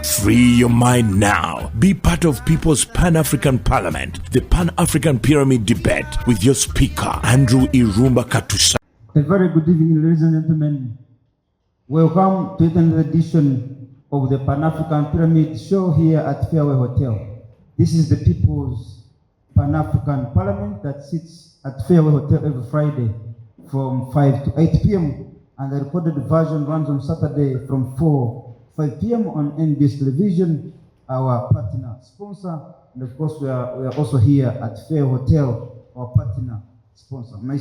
Free your mind now. Be part of People's Pan-African Parliament, the Pan-African Pyramid Debate with your speaker, Andrew Irumba Katusa. A very good evening, ladies and gentlemen. Welcome to another edition of the Pan-African Pyramid Show here at Fairway Hotel. This is the People's Pan-African Parliament that sits at Fairway Hotel every Friday from 5 to 8 p.m. and the recorded version runs on Saturday from 5 p.m. on NBS Television, our partner sponsor, and of course we are also here at Fair Hotel, our partner sponsor. My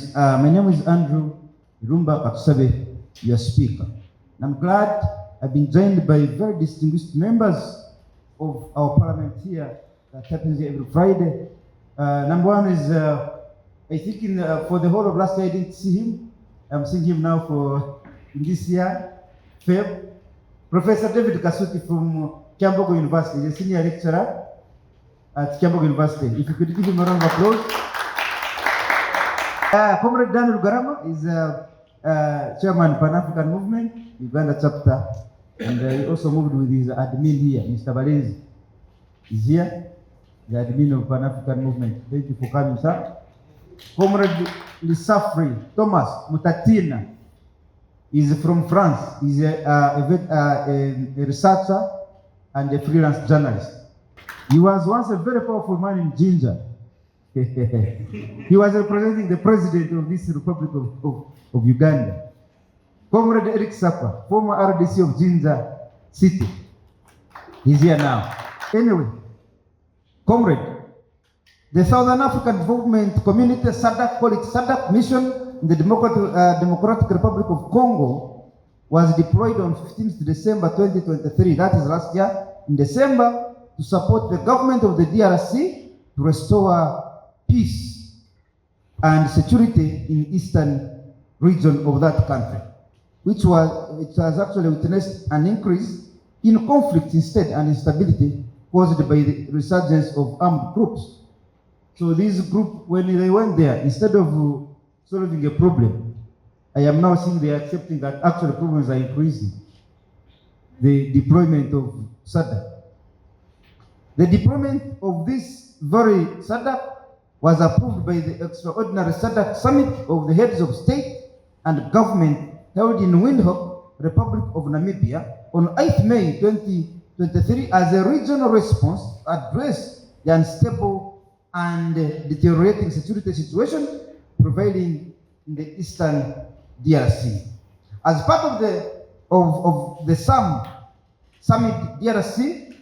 name is Andrew Irumba Katusabe, your speaker. And I'm glad I've been joined by very distinguished members of our parliament here that happens every Friday. Number one is, I think for the whole of last year I didn't see him. I'm seeing him now for this year, Feb. Professor David Kasuki from Kyambogo University, a senior lecturer at Kyambogo University. If you could give him a round of applause. Comrade Daniel Garama is chairman Pan-African Movement, Uganda chapter, and he also moved with his admin here, Mr. Balenzi. He's here, the admin of Pan-African Movement. Thank you for coming, sir. Comrade Lissafri Thomas Mutatina is from France. He's a researcher and a freelance journalist. He was once a very powerful man in Jinja. He was representing the president of this Republic of Uganda. Comrade Eric Sapa, former RDC of Jinja City. He's here now. Anyway, comrade, the Southern African Development Community, SADC, call it SADC Mission, in the Democratic Republic of Congo was deployed on 15th December 2023, that is last year, in December, to support the government of the DRC to restore peace and security in eastern region of that country, it has actually witnessed an increase in conflict instead and instability caused by the resurgence of armed groups. So this group, when they went there, instead of solving a problem, I am now seeing they are accepting that actual problems are increasing. The deployment of SADC. The deployment of this very SADC was approved by the extraordinary SADC summit of the heads of state and government held in Windhoek, Republic of Namibia, on 8th May 2023 as a regional response to address the unstable and deteriorating security situation prevailing in the Eastern DRC. As part of the summit DRC,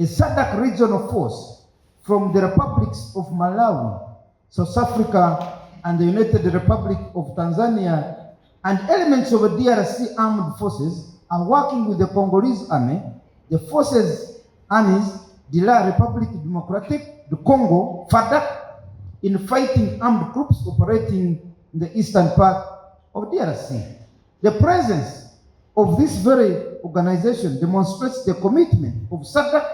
a SADC regional force from the republics of Malawi, South Africa, and the United Republic of Tanzania, and elements of the DRC armed forces are working with the Congolese army, the armies, the Republic Democratic, the Congo, FADC, in fighting armed groups operating in the eastern part of DRC. The presence of this very organization demonstrates the commitment of SADC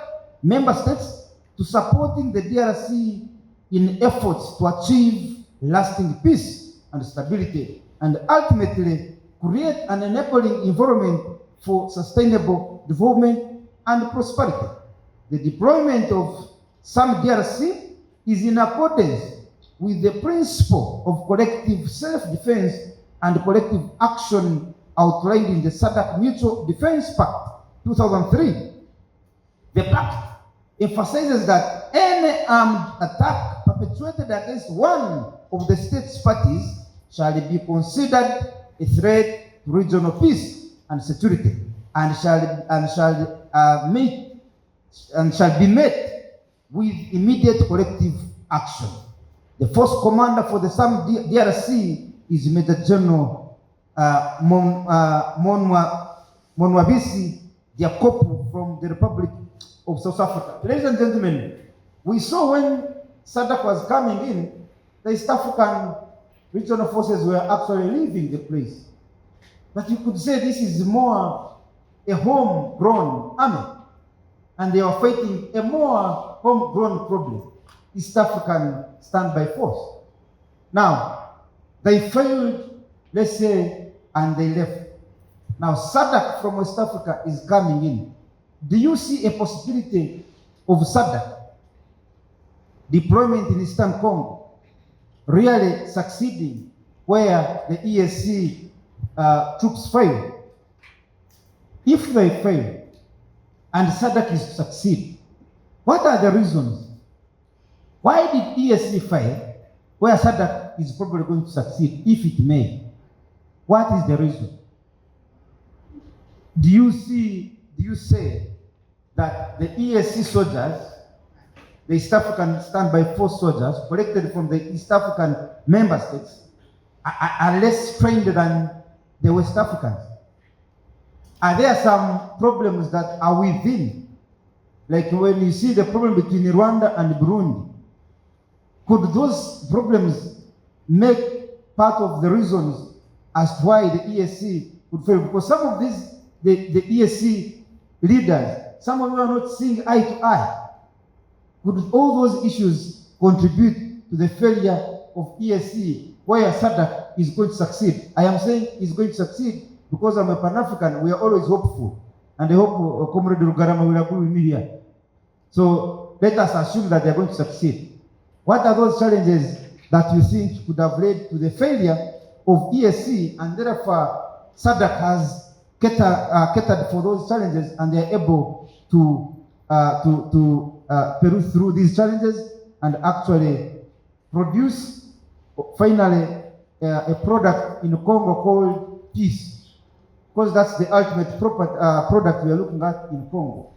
member states to supporting the DRC in efforts to achieve lasting peace and stability and ultimately create an enabling environment for sustainable development and prosperity. The deployment of some DRC is in accordance with the principle of collective self-defense and collective action outlined in the SADC Mutual Defense Pact 2003. The pact emphasizes that any armed attack perpetrated against one of the state's parties shall be considered a threat to regional peace and security and shall be met with immediate collective action. The first commander for the SAM DRC is Major General Monwabisi Diakopu from the Republic of South Africa. Ladies and gentlemen, we saw when SADC was coming in, the East African regional forces were actually leaving the place. But you could say this is more a homegrown army, and they are fighting a more homegrown problem, East African standby force. Now, they failed, let's say, and they left. Now, SADC from West Africa is coming in. do you see a possibility of SADC deployment in Eastern Congo really succeeding where the EAC troops fail? If they fail and SADC is to succeed, what are the reasons? Why did EAC fail where SADC is probably going to succeed, if it may? What is the reason? Do you say that the EAC soldiers, the East African Standby Force soldiers collected from the East African member states are less trained than the West Africans? Are there some problems that are within? Like when you see the problem between Rwanda and Burundi, could those problems make part of the reasons as to why the EAC would fail? Because some of these, the EAC leaders, some of them are not seeing eye to eye. Could all those issues contribute to the failure of EAC where SADC is going to succeed? I am saying it's going to succeed because I'm a Pan-African. We are always hopeful. And I hope Comrade Rugarama will agree with me here. So let us assume that they are going to succeed. What are those challenges that you think could have led to the failure of EAC, and therefore SADC has catered for those challenges and they are able to peruse through these challenges and actually produce finally a product in Congo called peace? Because that's the ultimate product we are looking at in Congo.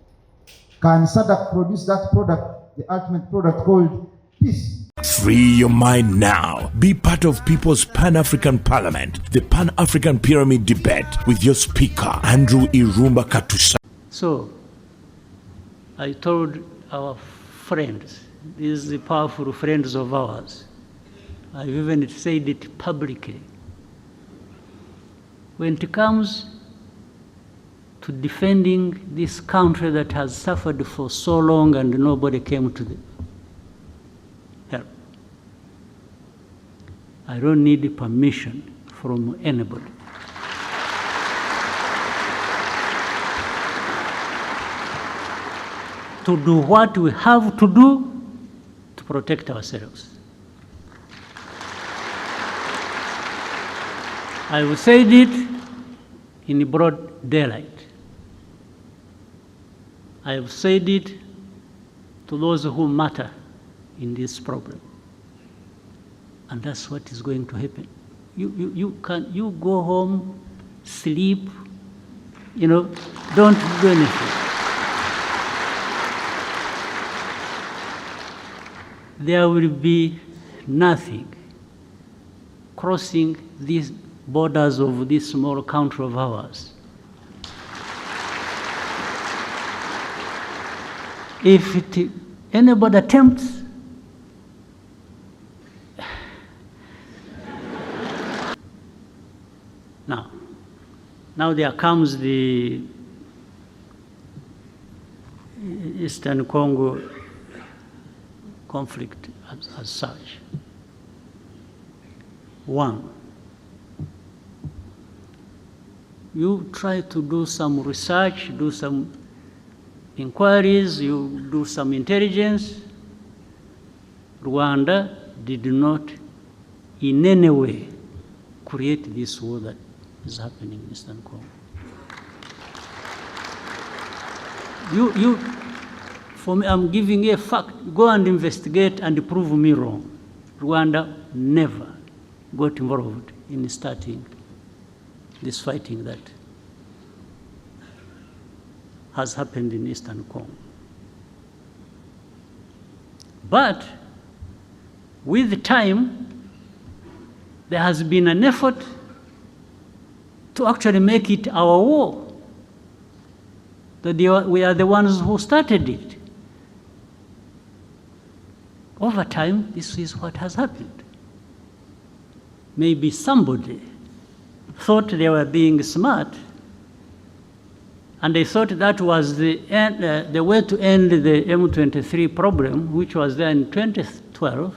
Can SADC produce that product, the ultimate product called peace? Free your mind now. Be part of People's Pan-African Parliament, the Pan-African Pyramid Debate with your speaker, Andrew Irumba Katusa. So, I told our friends, these powerful friends of ours, I've even said it publicly, when it comes to defending this country that has suffered for so long and nobody came to the help, I don't need permission from anybody. To do what we have to do to protect ourselves. I have said it in broad daylight. I have said it to those who matter in this problem. And that's what is going to happen. You go home, sleep, don't do anything. There will be nothing crossing these borders of this small country of ours. If anybody attempts, now there comes the Eastern Congo conflict as such. One, you try to do some research, do some inquiries, you do some intelligence. Rwanda did not in any way create this war that is happening in Eastern Congo. For me, I'm giving you a fact. Go and investigate and prove me wrong. Rwanda never got involved in starting this fighting that has happened in Eastern Congo. But with time, there has been an effort to actually make it our war. That we are the ones who started it. Over time, this is what has happened. Maybe somebody thought they were being smart, and they thought that was the way to end the M23 problem, which was there in 2012,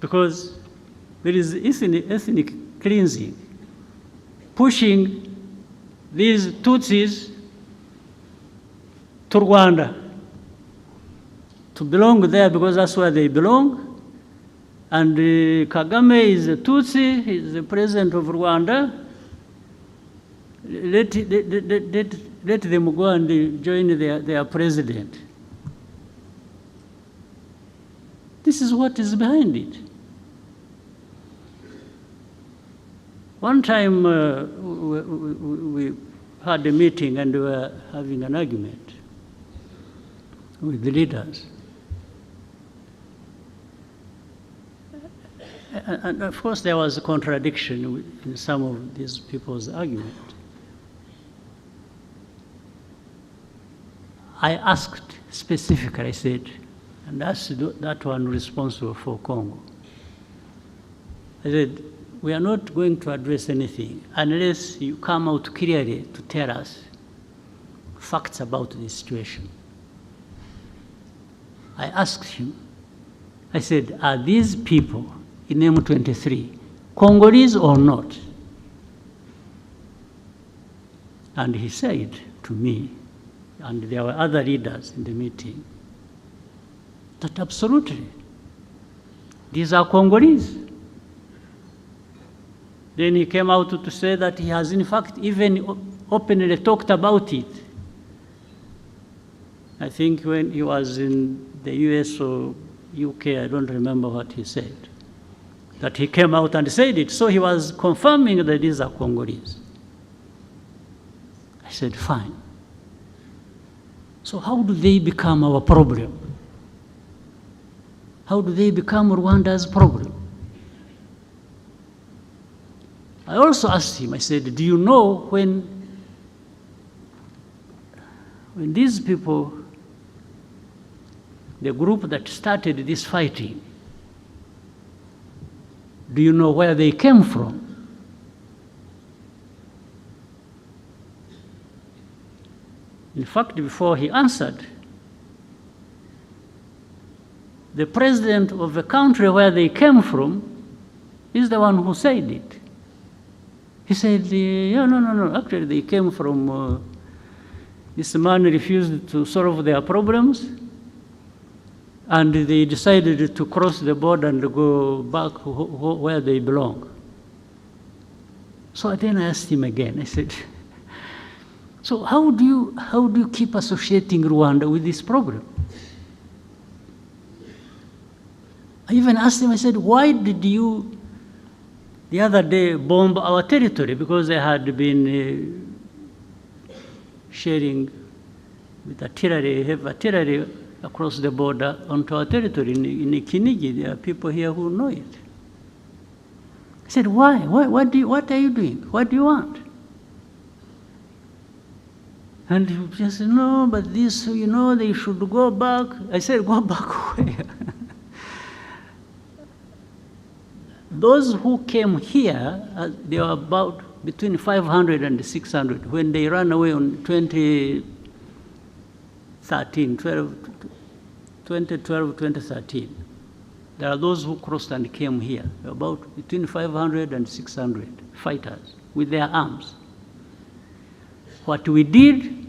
because there is ethnic cleansing, pushing these Tutsis to Rwanda, to belong there because that's where they belong. And Kagame is a Tutsi, he's the president of Rwanda. Let them go and join their president. This is what is behind it. One time we had a meeting and we were having an argument with the leaders. And of course there was a contradiction in some of these people's argument. I asked specifically, I said, and that's that one responsible for Congo. I said, we are not going to address anything unless you come out clearly to tell us facts about this situation. I asked him, I said, are these people in M23 Congolese or not? And he said to me, and there were other leaders in the meeting, that absolutely, these are Congolese. Then he came out to say that he has in fact even openly talked about it. I think when he was in the US or UK, I don't remember what he said, that he came out and said it. So he was confirming that these are Congolese. I said, fine. So how do they become our problem? How do they become Rwanda's problem? I also asked him, I said, do you know when these people, the group that started this fighting, do you know where they came from? In fact, before he answered, the president of the country where they came from is the one who said it. He said, yeah, no, actually they came from, this man refused to solve their problems, and they decided to cross the border and go back where they belong. So then I asked him again, I said, so how do you keep associating Rwanda with this problem? I even asked him, I said, why did you the other day bomb our territory? Because they had been sharing with artillery, heavy artillery across the border onto our territory in Kinigi. There are people here who know it. I said, why? What are you doing? What do you want? And he just said, no, but this, they should go back. I said, go back where? Those who came here, they were about between 500 and 600 when they ran away on 2013. There are those who crossed and came here, about between 500 and 600 fighters with their arms. What we did,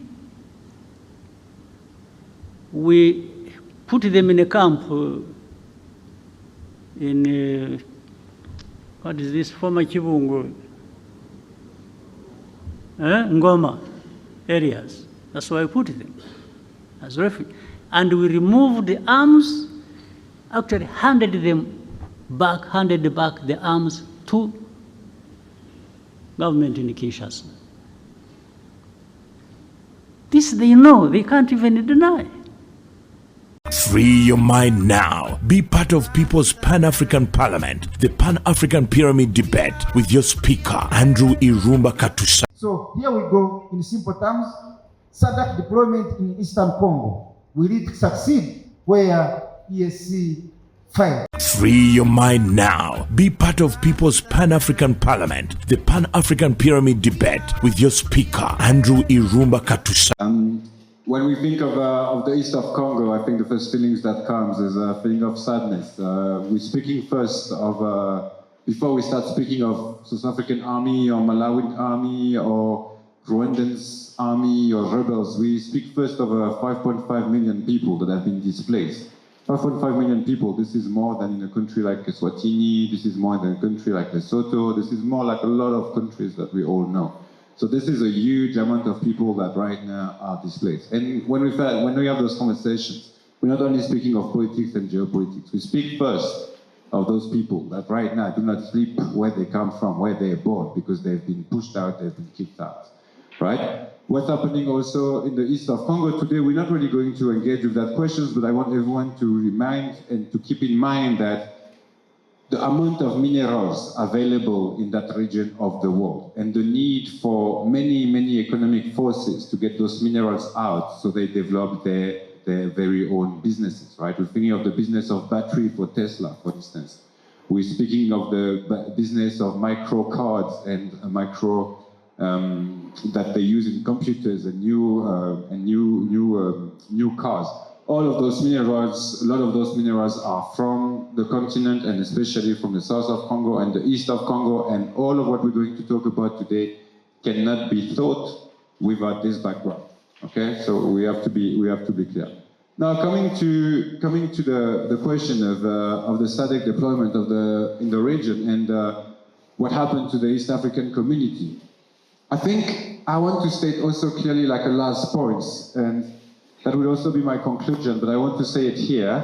we put them in a camp in what is this, former Kibungo, Ngoma areas. That's why we put them as refugees. And we removed the arms, actually handed back the arms to government in Kinshasa. This they know, they can't even deny. Free your mind now. Be part of People's Pan-African Parliament, the Pan-African Pyramid Debate with your speaker, Andrew Irumba Katusa. So here we go, in simple terms, SADC deployment in Eastern Congo. Will it succeed where EAC failed? Free your mind now. Be part of People's Pan-African Parliament, the Pan-African Pyramid Debate with your speaker, Andrew Irumba Katusa. When we think of the east of Congo, I think the first feelings that comes is a feeling of sadness. We're speaking first of, before we start speaking of South African army or Malawian army or Rwandan's army or rebels. We speak first of 5.5 million people that have been displaced. 5.5 million people, this is more than in a country like Eswatini, this is more than a country like Lesotho, this is more like a lot of countries that we all know. So this is a huge amount of people that right now are displaced. And when we have those conversations, we're not only speaking of politics and geopolitics, we speak first of those people that right now do not sleep where they come from, where they're born, because they've been pushed out, they've been kicked out, right? What's happening also in the east of Congo today, we're not really going to engage with that questions, but I want everyone to remind and to keep in mind that the amount of minerals available in that region of the world and the need for many, many economic forces to get those minerals out so they develop their very own businesses, right? We're thinking of the business of battery for Tesla, for instance. We're speaking of the business of micro cards and micro that they use in computers and new cars. All of those minerals, a lot of those minerals are from the continent and especially from the south of Congo and the east of Congo, and all of what we're going to talk about today cannot be thought without this background. Okay, so we have to be clear. Now, coming to the question of the SADC deployment in the region and what happened to the East African community, I think I want to state also clearly like a last point, and that will also be my conclusion, but I want to say it here.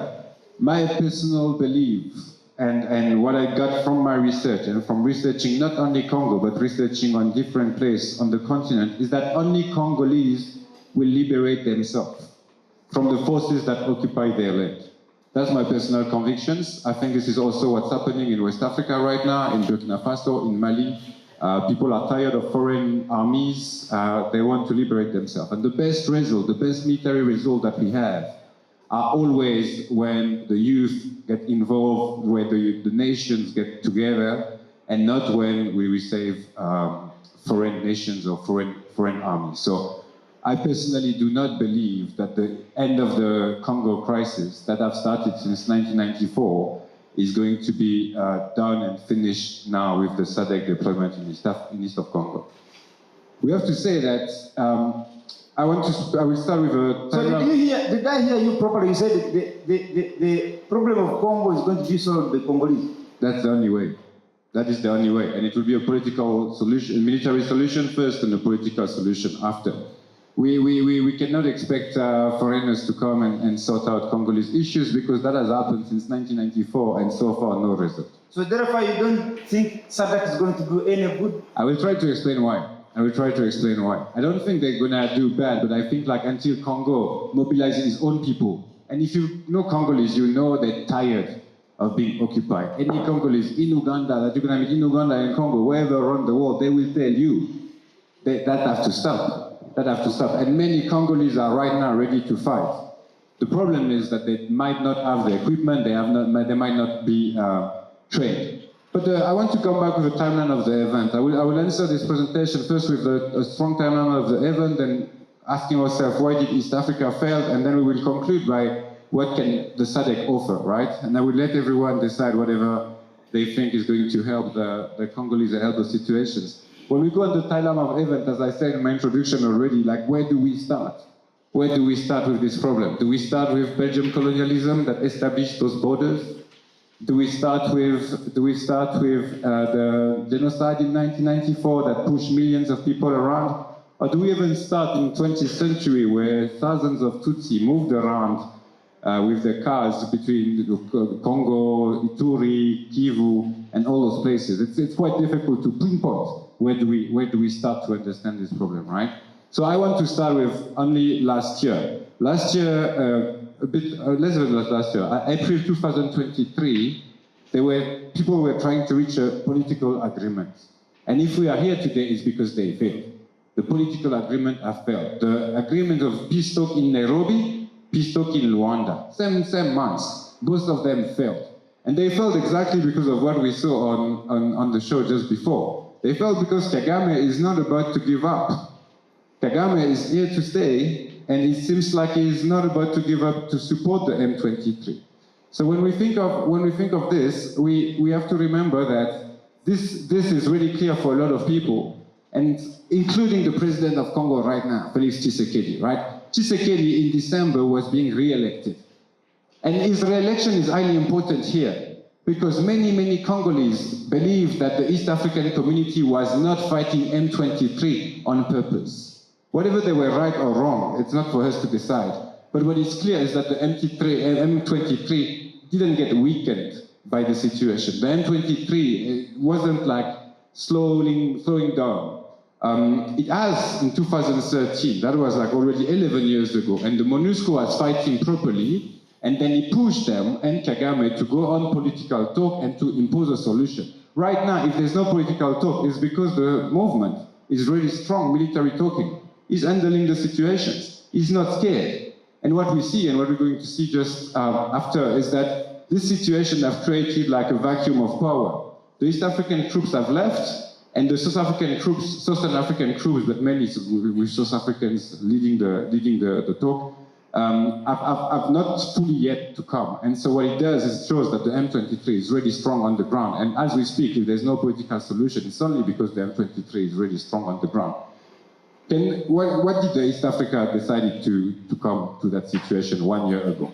My personal belief and what I got from my research and from researching not only Congo, but researching on different places on the continent is that only Congolese will liberate themselves from the forces that occupy their land. That's my personal convictions. I think this is also what's happening in West Africa right now, in Burkina Faso, in Mali. People are tired of foreign armies. They want to liberate themselves. And the best result, the best military result that we have are always when the youth get involved, where the nations get together, and not when we receive foreign nations or foreign armies. So I personally do not believe that the end of the Congo crisis that have started since 1994 is going to be done and finished now with the SADC deployment in east of Congo. We have to say that I will start with a. So did I hear you properly? You said the problem of Congo is going to be solved by the Congolese. That's the only way. That is the only way, and it will be a political solution, a military solution first, and a political solution after. We cannot expect foreigners to come and sort out Congolese issues because that has happened since 1994 and so far no result. So therefore you don't think SADC is going to do any good? I will try to explain why. I don't think they're gonna do bad, but I think like until Congo mobilizes its own people, and if you know Congolese, you know they're tired of being occupied. Any Congolese in Uganda, that you're gonna meet in Uganda and Congo, wherever around the world, they will tell you that has to stop. And many Congolese are right now ready to fight. The problem is that they might not have the equipment, they might not be trained. But I want to come back with a timeline of the event. I will answer this presentation first with a strong timeline of the event, and asking ourselves why did East Africa fail, and then we will conclude by what can the SADC offer, right? And I will let everyone decide whatever they think is going to help the Congolese and help the situations. When we go on the timeline of event, as I said in my introduction already, like where do we start? Where do we start with this problem? Do we start with Belgian colonialism that established those borders? Do we start with the genocide in 1994 that pushed millions of people around? Or do we even start in the 20th century where thousands of Tutsi moved around with their cars between Congo, Ituri, Kivu, and all those places? It's quite difficult to pinpoint where do we start to understand this problem, right? So I want to start with only last year. Last year, a bit less than last year, April 2023, people were trying to reach a political agreement. And if we are here today, it's because they failed. The political agreement has failed. The agreement of peace talk in Nairobi, peace talk in Rwanda, same months, both of them failed. And they failed exactly because of what we saw on the show just before. They failed because Kagame is not about to give up. Kagame is here to stay, and it seems like he is not about to give up to support the M23. So when we think of this, we have to remember that this is really clear for a lot of people, and including the president of Congo right now, Felix Tshisekedi, right? Tshisekedi in December was being re-elected. And his re-election is highly important here because many Congolese believe that the East African community was not fighting M23 on purpose. Whatever they were right or wrong, it's not for us to decide. But what is clear is that the M23 didn't get weakened by the situation. The M23 wasn't like slowing down. It has in 2013, that was like already 11 years ago, and the MONUSCO was fighting properly, and then he pushed them and Kagame to go on political talk and to impose a solution. Right now, if there's no political talk, it's because the movement is really strong, military talking. He's handling the situations. He's not scared. And what we see, and what we're going to see just after, is that this situation has created like a vacuum of power. The East African troops have left, and the Southern African troops, but mainly with South Africans leading the talk, have not fully yet to come. And so what it does is it shows that the M23 is really strong on the ground. And as we speak, if there's no political solution, it's only because the M23 is really strong on the ground. Then what did the East Africa decided to come to that situation 1 year ago?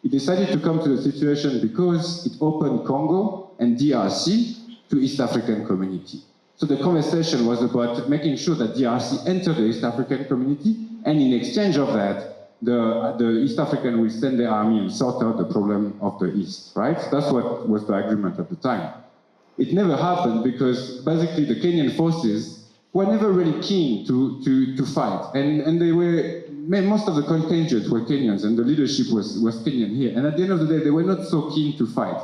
It decided to come to the situation because it opened Congo and DRC to East African community. So the conversation was about making sure that DRC entered the East African community, and in exchange of that, the East African will send their army and sort out the problem of the East, right? That's what was the agreement at the time. It never happened because basically the Kenyan forces were never really keen to fight, and they were, most of the contingents were Kenyans, and the leadership was Kenyan here. And at the end of the day, they were not so keen to fight.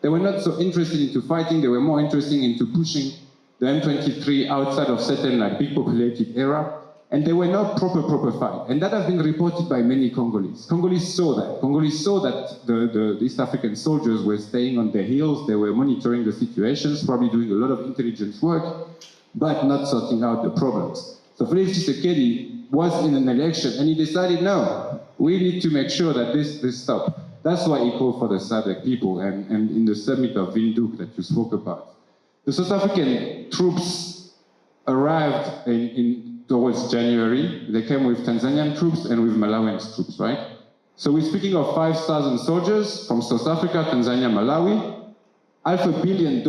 They were not so interested into fighting. They were more interested into pushing the M23 outside of certain like big populated area, and they were not proper fight. And that has been reported by many Congolese. Congolese saw that. Congolese saw that the East African soldiers were staying on their heels. They were monitoring the situations, probably doing a lot of intelligence work, but not sorting out the problems. So Felix Tshisekedi was in an election, and he decided, no, we need to make sure that this stops. That's why he called for the SADC people, and in the summit of Windhoek that you spoke about. The South African troops arrived towards January. They came with Tanzanian troops and with Malawian troops, right? So we're speaking of 5,000 soldiers from South Africa, Tanzania, Malawi, $500 million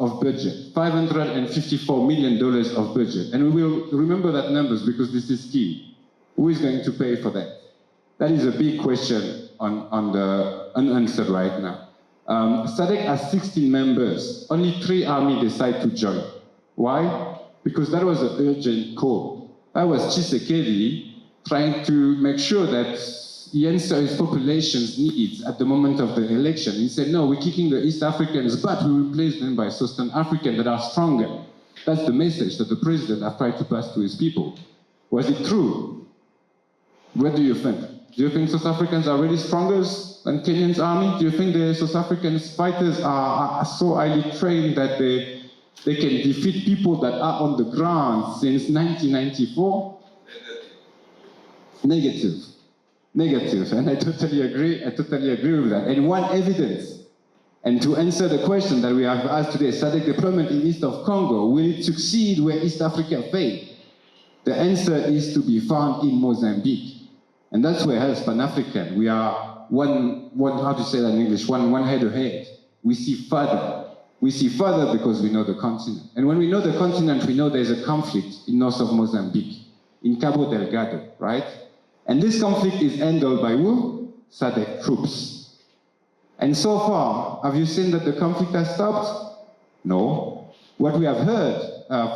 of budget, $554 million of budget. And we will remember that numbers because this is key. Who is going to pay for that? That is a big question unanswered right now. SADC has 16 members. Only 3 army decide to join. Why? Because that was an urgent call. That was Tshisekedi trying to make sure that he answers his population's needs at the moment of the election. He said, no, we're kicking the East Africans, but we replace them by Southern Africans that are stronger. That's the message that the president has tried to pass to his people. Was it true? What do you think? Do you think South Africans are really stronger than Kenyan's army? Do you think the South African fighters are so highly trained that they can defeat people that are on the ground since 1994? Negative, and I totally agree with that. And one evidence, and to answer the question that we have asked today, SADC deployment in east of Congo, will it succeed where East Africa failed? The answer is to be found in Mozambique. And that's where as Pan-African, we are one, how to say that in English, one head ahead. We see further. We see further because we know the continent. And when we know the continent, we know there's a conflict in north of Mozambique, in Cabo Delgado, right? And this conflict is handled by who? SADC troops. And so far, have you seen that the conflict has stopped? No. What we have heard,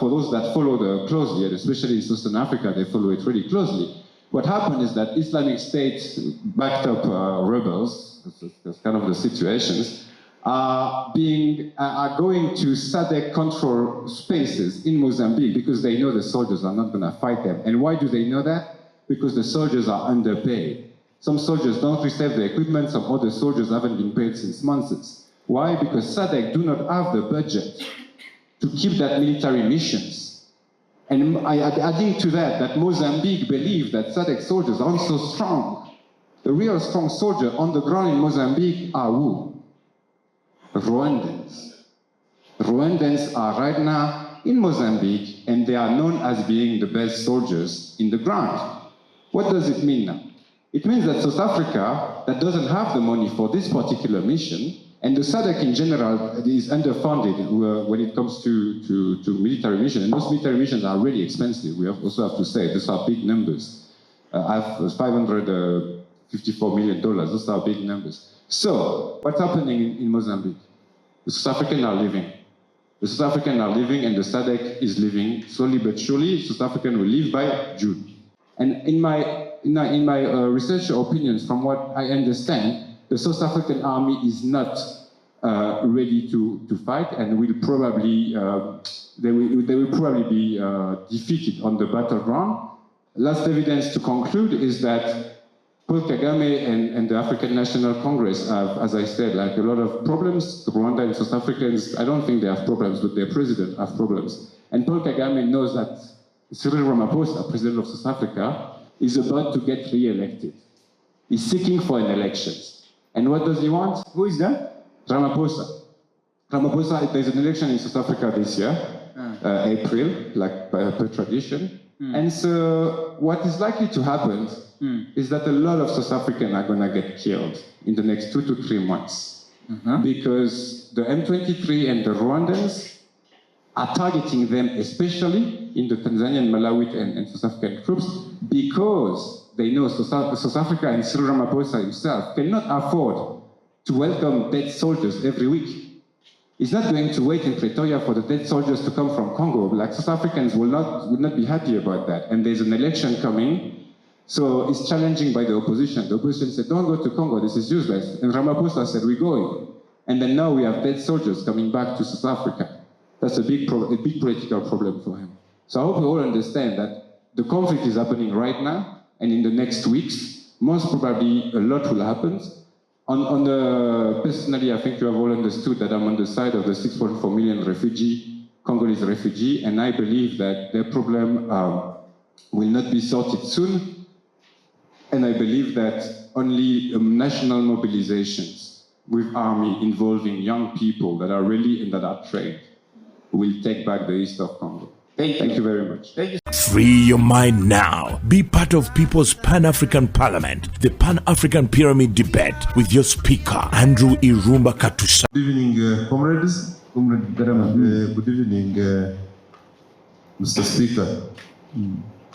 for those that follow closely, and especially in Southern Africa, they follow it really closely. What happened is that Islamic State backed up rebels, that's kind of the situations, are going to SADC control spaces in Mozambique because they know the soldiers are not going to fight them. And why do they know that? Because the soldiers are underpaid. Some soldiers don't receive the equipment, some other soldiers haven't been paid since months. Why? Because SADC do not have the budget to keep that military missions. And adding to that Mozambique believe that SADC soldiers are so strong. The real strong soldier on the ground in Mozambique are who? Rwandans. Rwandans are right now in Mozambique, and they are known as being the best soldiers in the ground. What does it mean now? It means that South Africa, that doesn't have the money for this particular mission, and the SADC in general is underfunded when it comes to military missions. And those military missions are really expensive. We also have to say, those are big numbers. $554 million, those are big numbers. So, what's happening in Mozambique? The South Africans are leaving. The South Africans are leaving, and the SADC is leaving. Slowly but surely, South Africans will leave by June. And in my research opinions, from what I understand, the South African army is not ready to fight, and will probably they will probably be defeated on the battleground. Last evidence to conclude is that Paul Kagame and the African National Congress have, as I said, like a lot of problems. The Rwanda and South Africans, I don't think they have problems, but their president have problems. And Paul Kagame knows that Cyril Ramaphosa, president of South Africa, is about to get re-elected. He's seeking for an election. And what does he want? Who is that? Ramaphosa. Ramaphosa, there's an election in South Africa this year, April, like per tradition. And so what is likely to happen is that a lot of South Africans are going to get killed in the next 2 to 3 months. Because the M23 and the Rwandans are targeting them, especially in the Tanzanian, Malawi, and South African troops, because they know South Africa and Cyril Ramaphosa himself cannot afford to welcome dead soldiers every week. He's not going to wait in Pretoria for the dead soldiers to come from Congo. Like, South Africans would not be happy about that. And there's an election coming, so it's challenging by the opposition. The opposition said, don't go to Congo, this is useless. And Ramaphosa said, we're going. And then now we have dead soldiers coming back to South Africa. That's a big political problem for him. So I hope we all understand that the conflict is happening right now, and in the next weeks, most probably a lot will happen. Personally, I think you have all understood that I'm on the side of the 6.4 million Congolese refugee, and I believe that their problem will not be sorted soon. And I believe that only national mobilizations with army involving young people that are ready and that are trained will take back the east of Congo. Thank you very much. Thank you. Free your mind now. Be part of People's Pan-African Parliament, the Pan-African Pyramid Debate with your speaker, Andrew Irumba Katusa. Good evening, comrades. Good evening, Mr. Speaker.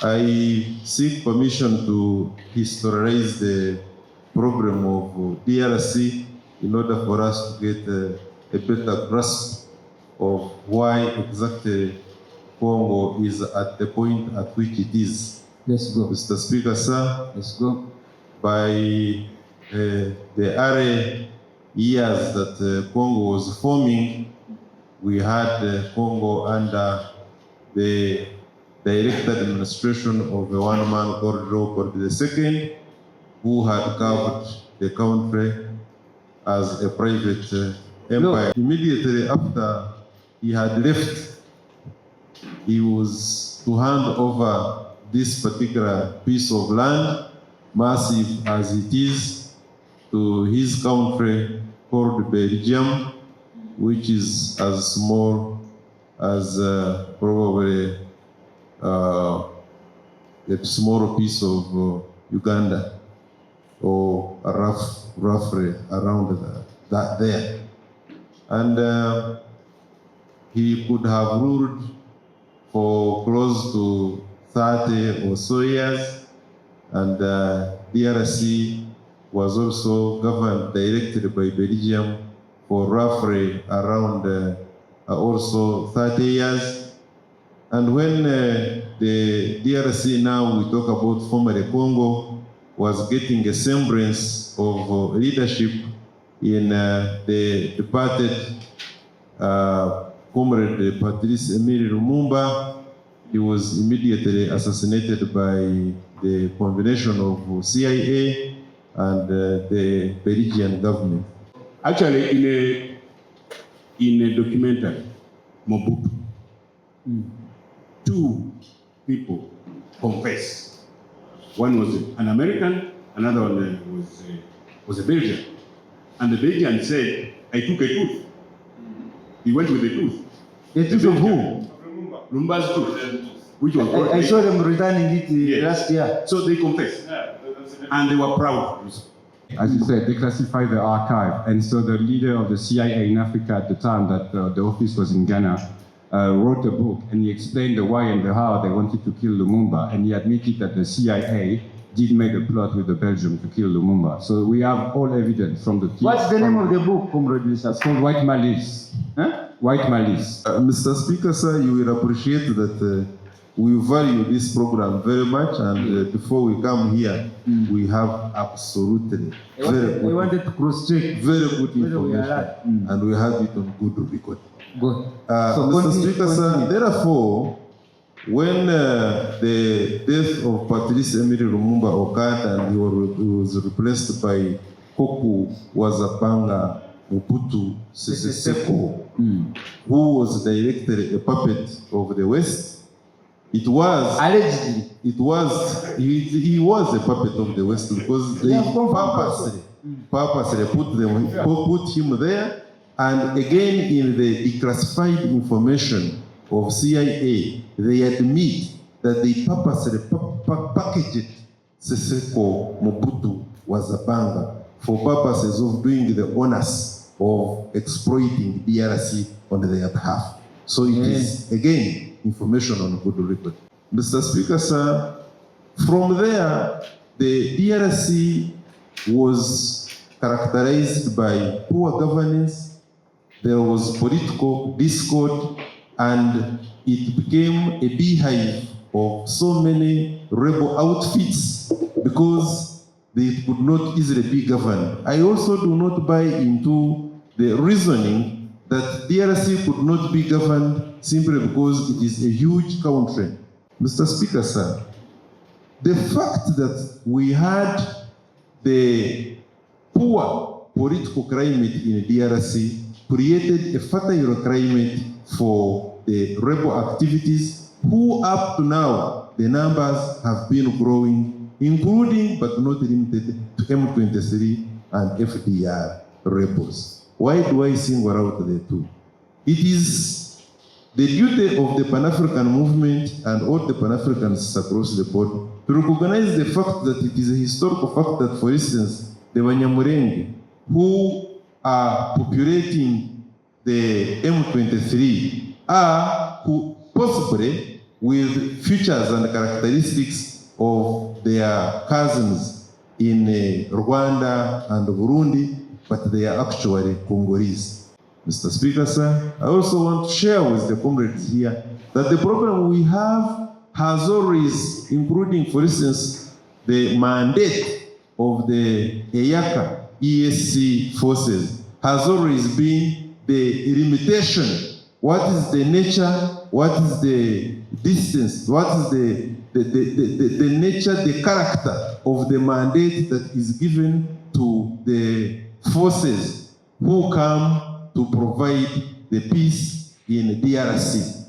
I seek permission to historize the program of DRC in order for us to get a better grasp of why exactly Congo is at the point at which it is. Let's go. Mr. Speaker, sir, Let's go. by the early years that Congo was forming, we had Congo under the direct administration of a one-man called Leopold II, who had carved the country as a private empire. Immediately after he had left, he was to hand over this particular piece of land, massive as it is, to his country called Belgium, which is as small as probably a small piece of Uganda, or roughly around that there. And he could have ruled for close to 30 or so years, and DRC was also governed directly by Belgium for roughly around also 30 years. And when the DRC, now we talk about formerly Congo, was getting a semblance of leadership in the departed Comrade Patrice Emery Lumumba, he was immediately assassinated by the combination of CIA and the Belgian government. Actually, in a documentary, Mobutu, two people confessed. One was an American, another one was a Belgian. And the Belgian said, I took a tooth. He went with the tooth. A tooth of who? Lumumba's too, which was I saw them returning it Yes. last year. So they confessed, and they were proud. As you said, they classified the archive, and so the leader of the CIA in Africa at the time that the office was in Ghana wrote a book, and he explained the why and the how they wanted to kill Lumumba, and he admitted that the CIA did make a plot with the Belgium to kill Lumumba. So we have all evidence from the... What's the name of the book, Comrade Lisa? It's called White Malice. Huh? White Malice. Mr. Speaker, sir, you will appreciate that we value this program very much, and before we come here, we have absolutely We wanted to cross-check. very good Whether we are information, right. and we have it on good record. Good. Mr. Speaker, sir, therefore, when the death of Patrice Emery Lumumba occurred and he was replaced by Koku Wazapanga Mobutu Sese Seko, who was directly a puppet of the West, he was a puppet of the West because they purposely put him there, and again in the declassified information of CIA, they admit that they purposely packaged Seseko Mobutu Wazapanga for purposes of doing the honors of exploiting DRC on their behalf. So it is, again, information on good record. Mr. Speaker, sir, from there, the DRC was characterized by poor governance, there was political discord, and it became a beehive of so many rebel outfits because they could not easily be governed. I also do not buy into the reasoning that DRC could not be governed simply because it is a huge country. Mr. Speaker, sir, the fact that we had the poor political climate in DRC created a fertile climate for the rebel activities, who up to now, the numbers have been growing, including but not limited to M23 and FDR rebels. Why do I single out the two? It is the duty of the Pan-African movement and all the Pan-Africans across the board to recognize the fact that it is a historical fact that, for instance, the Banyamulenge, who are populating the M23, are who possibly with features and characteristics of their cousins in Rwanda and Burundi, but they are actually Congolese. Mr. Speaker, sir, I also want to share with the comrades here that the problem we have has always, including, for instance, the mandate of the EAC forces, has always been the limitation. What is the nature? What is the distance? What is the nature, the character of the mandate that is given to the forces who come to provide the peace in DRC?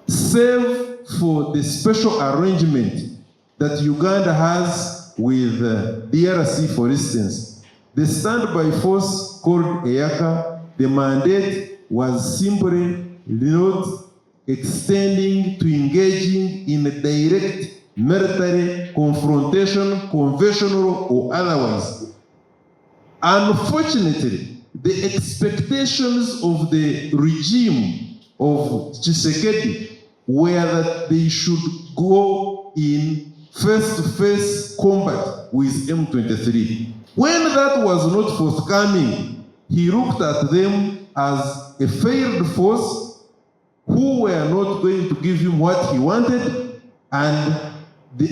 Save for the special arrangement that Uganda has with DRC, for instance, the standby force called EAC, the mandate was simply not extending to engaging in a direct military confrontation, conventional or otherwise. Unfortunately, the expectations of the regime of Tshisekedi were that they should go in face-to-face combat with M23. When that was not forthcoming, he looked at them as a failed force who were not going to give him what he wanted, and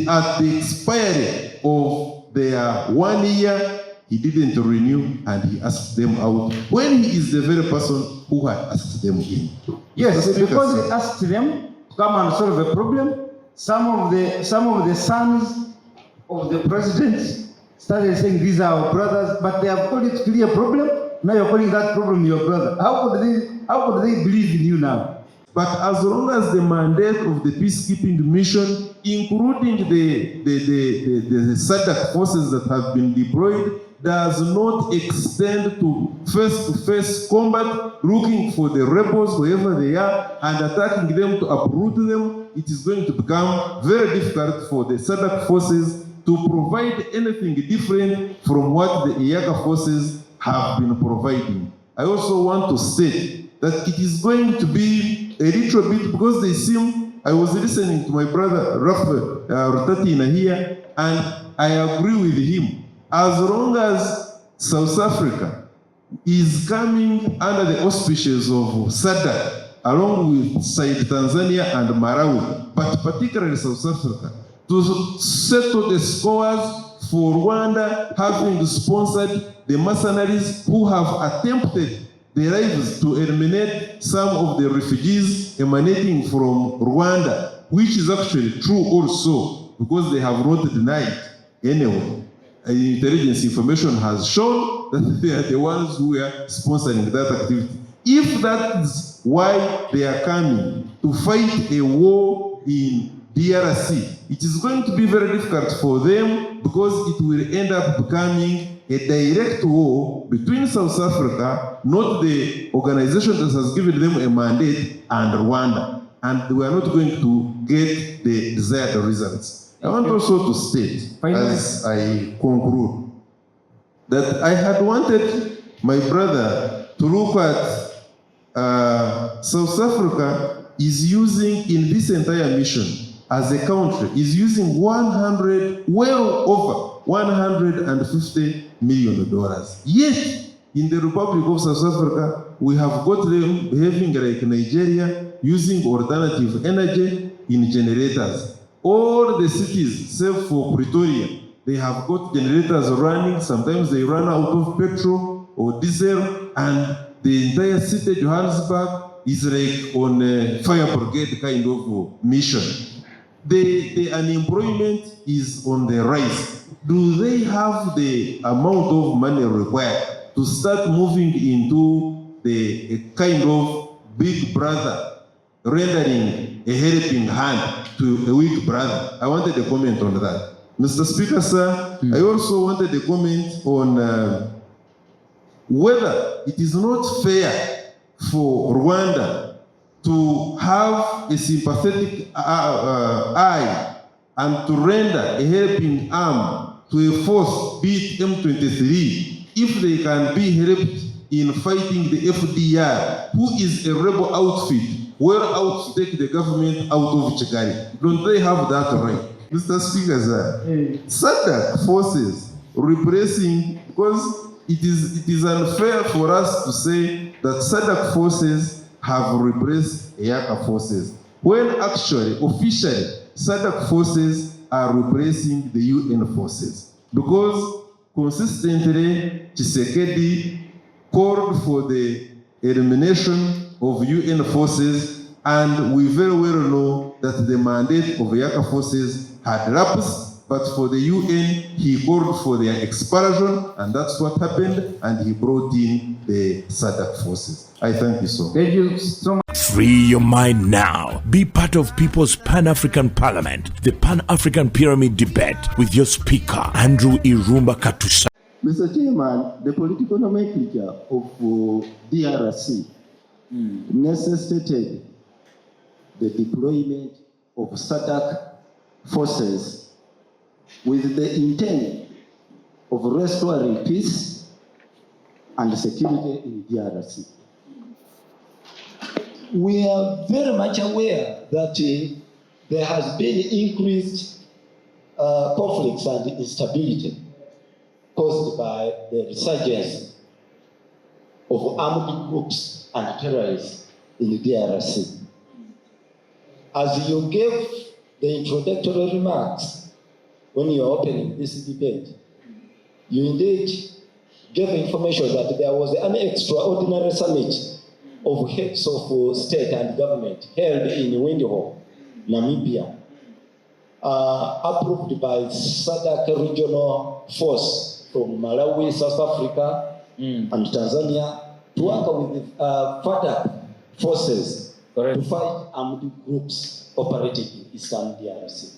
at the expiry of their 1 year, he didn't renew and he asked them out when he is the very person who had asked them in. Yes, because he asked them to come and solve a problem. Some of the sons of the president started saying these are our brothers, but they have called it clear problem. Now you're calling that problem your brother. How could they believe in you now? But as long as the mandate of the peacekeeping mission including the SADC forces that have been deployed, does not extend to face-to-face combat, looking for the rebels wherever they are and attacking them to uproot them. It is going to become very difficult for the SADC forces to provide anything different from what the EAC forces have been providing. I also want to state that it is going to be a little bit, because they seem, I was listening to my brother Rafael Rutatina here, and I agree with him. As long as South Africa is coming under the auspices of SADC, along with Tanzania and Malawi, but particularly South Africa, to settle the scores for Rwanda having sponsored the mercenaries who have attempted their lives to eliminate some of the refugees emanating from Rwanda, which is actually true also, because they have not denied anyway. Intelligence information has shown that they are the ones who are sponsoring that activity. If that is why they are coming to fight a war in DRC, it is going to be very difficult for them, because it will end up becoming a direct war between South Africa, not the organization that has given them a mandate, and Rwanda. And we are not going to get the desired results. I want also to state, as I conclude, that I had wanted my brother to look at South Africa is using in this entire mission as a country, is using well over $150 million. Yet, in the Republic of South Africa, we have got them behaving like Nigeria, using alternative energy in generators. All the cities, save for Pretoria, they have got generators running. Sometimes they run out of petrol or diesel, and the entire city, Johannesburg, is like on a fire brigade kind of mission. The unemployment is on the rise. Do they have the amount of money required to start moving into the kind of big brother, rendering a helping hand to a weak brother? I wanted a comment on that. Mr. Speaker, sir, I also wanted a comment on whether it is not fair for Rwanda to have a sympathetic eye and to render a helping arm to a force, be it M23, if they can be helped in fighting the FDR, who is a rebel outfit, well out to take the government out of Chagari. Don't they have that right? Mr. Speaker, sir, SADC forces repressing, because it is unfair for us to say that SADC forces have repressed EAC forces, when actually, officially, SADC forces are repressing the UN forces. Because consistently, Tshisekedi called for the elimination of UN forces, and we very well know that the mandate of EAC forces had lapsed, but for the UN, he called for their expulsion, and that's what happened, and he brought in the SADC forces. I thank you so much. Thank you so much. Free your mind now. Be part of People's Pan-African Parliament, the Pan-African Pyramid Debate, with your speaker, Andrew Irumba Katusa. Mr. Chairman, the political nomenclature of DRC necessitated the deployment of SADC forces with the intent of restoring peace and security in DRC. We are very much aware that there has been increased conflicts and instability caused by the resurgence of armed groups and terrorists in the DRC. As you gave the introductory remarks when you are opening this debate, you indeed gave information that there was an extraordinary summit of heads of state and government held in Windhoek, Namibia, approved by SADC regional force from Malawi, South Africa, and Tanzania to work with FADC forces to fight armed groups operating in Eastern DRC.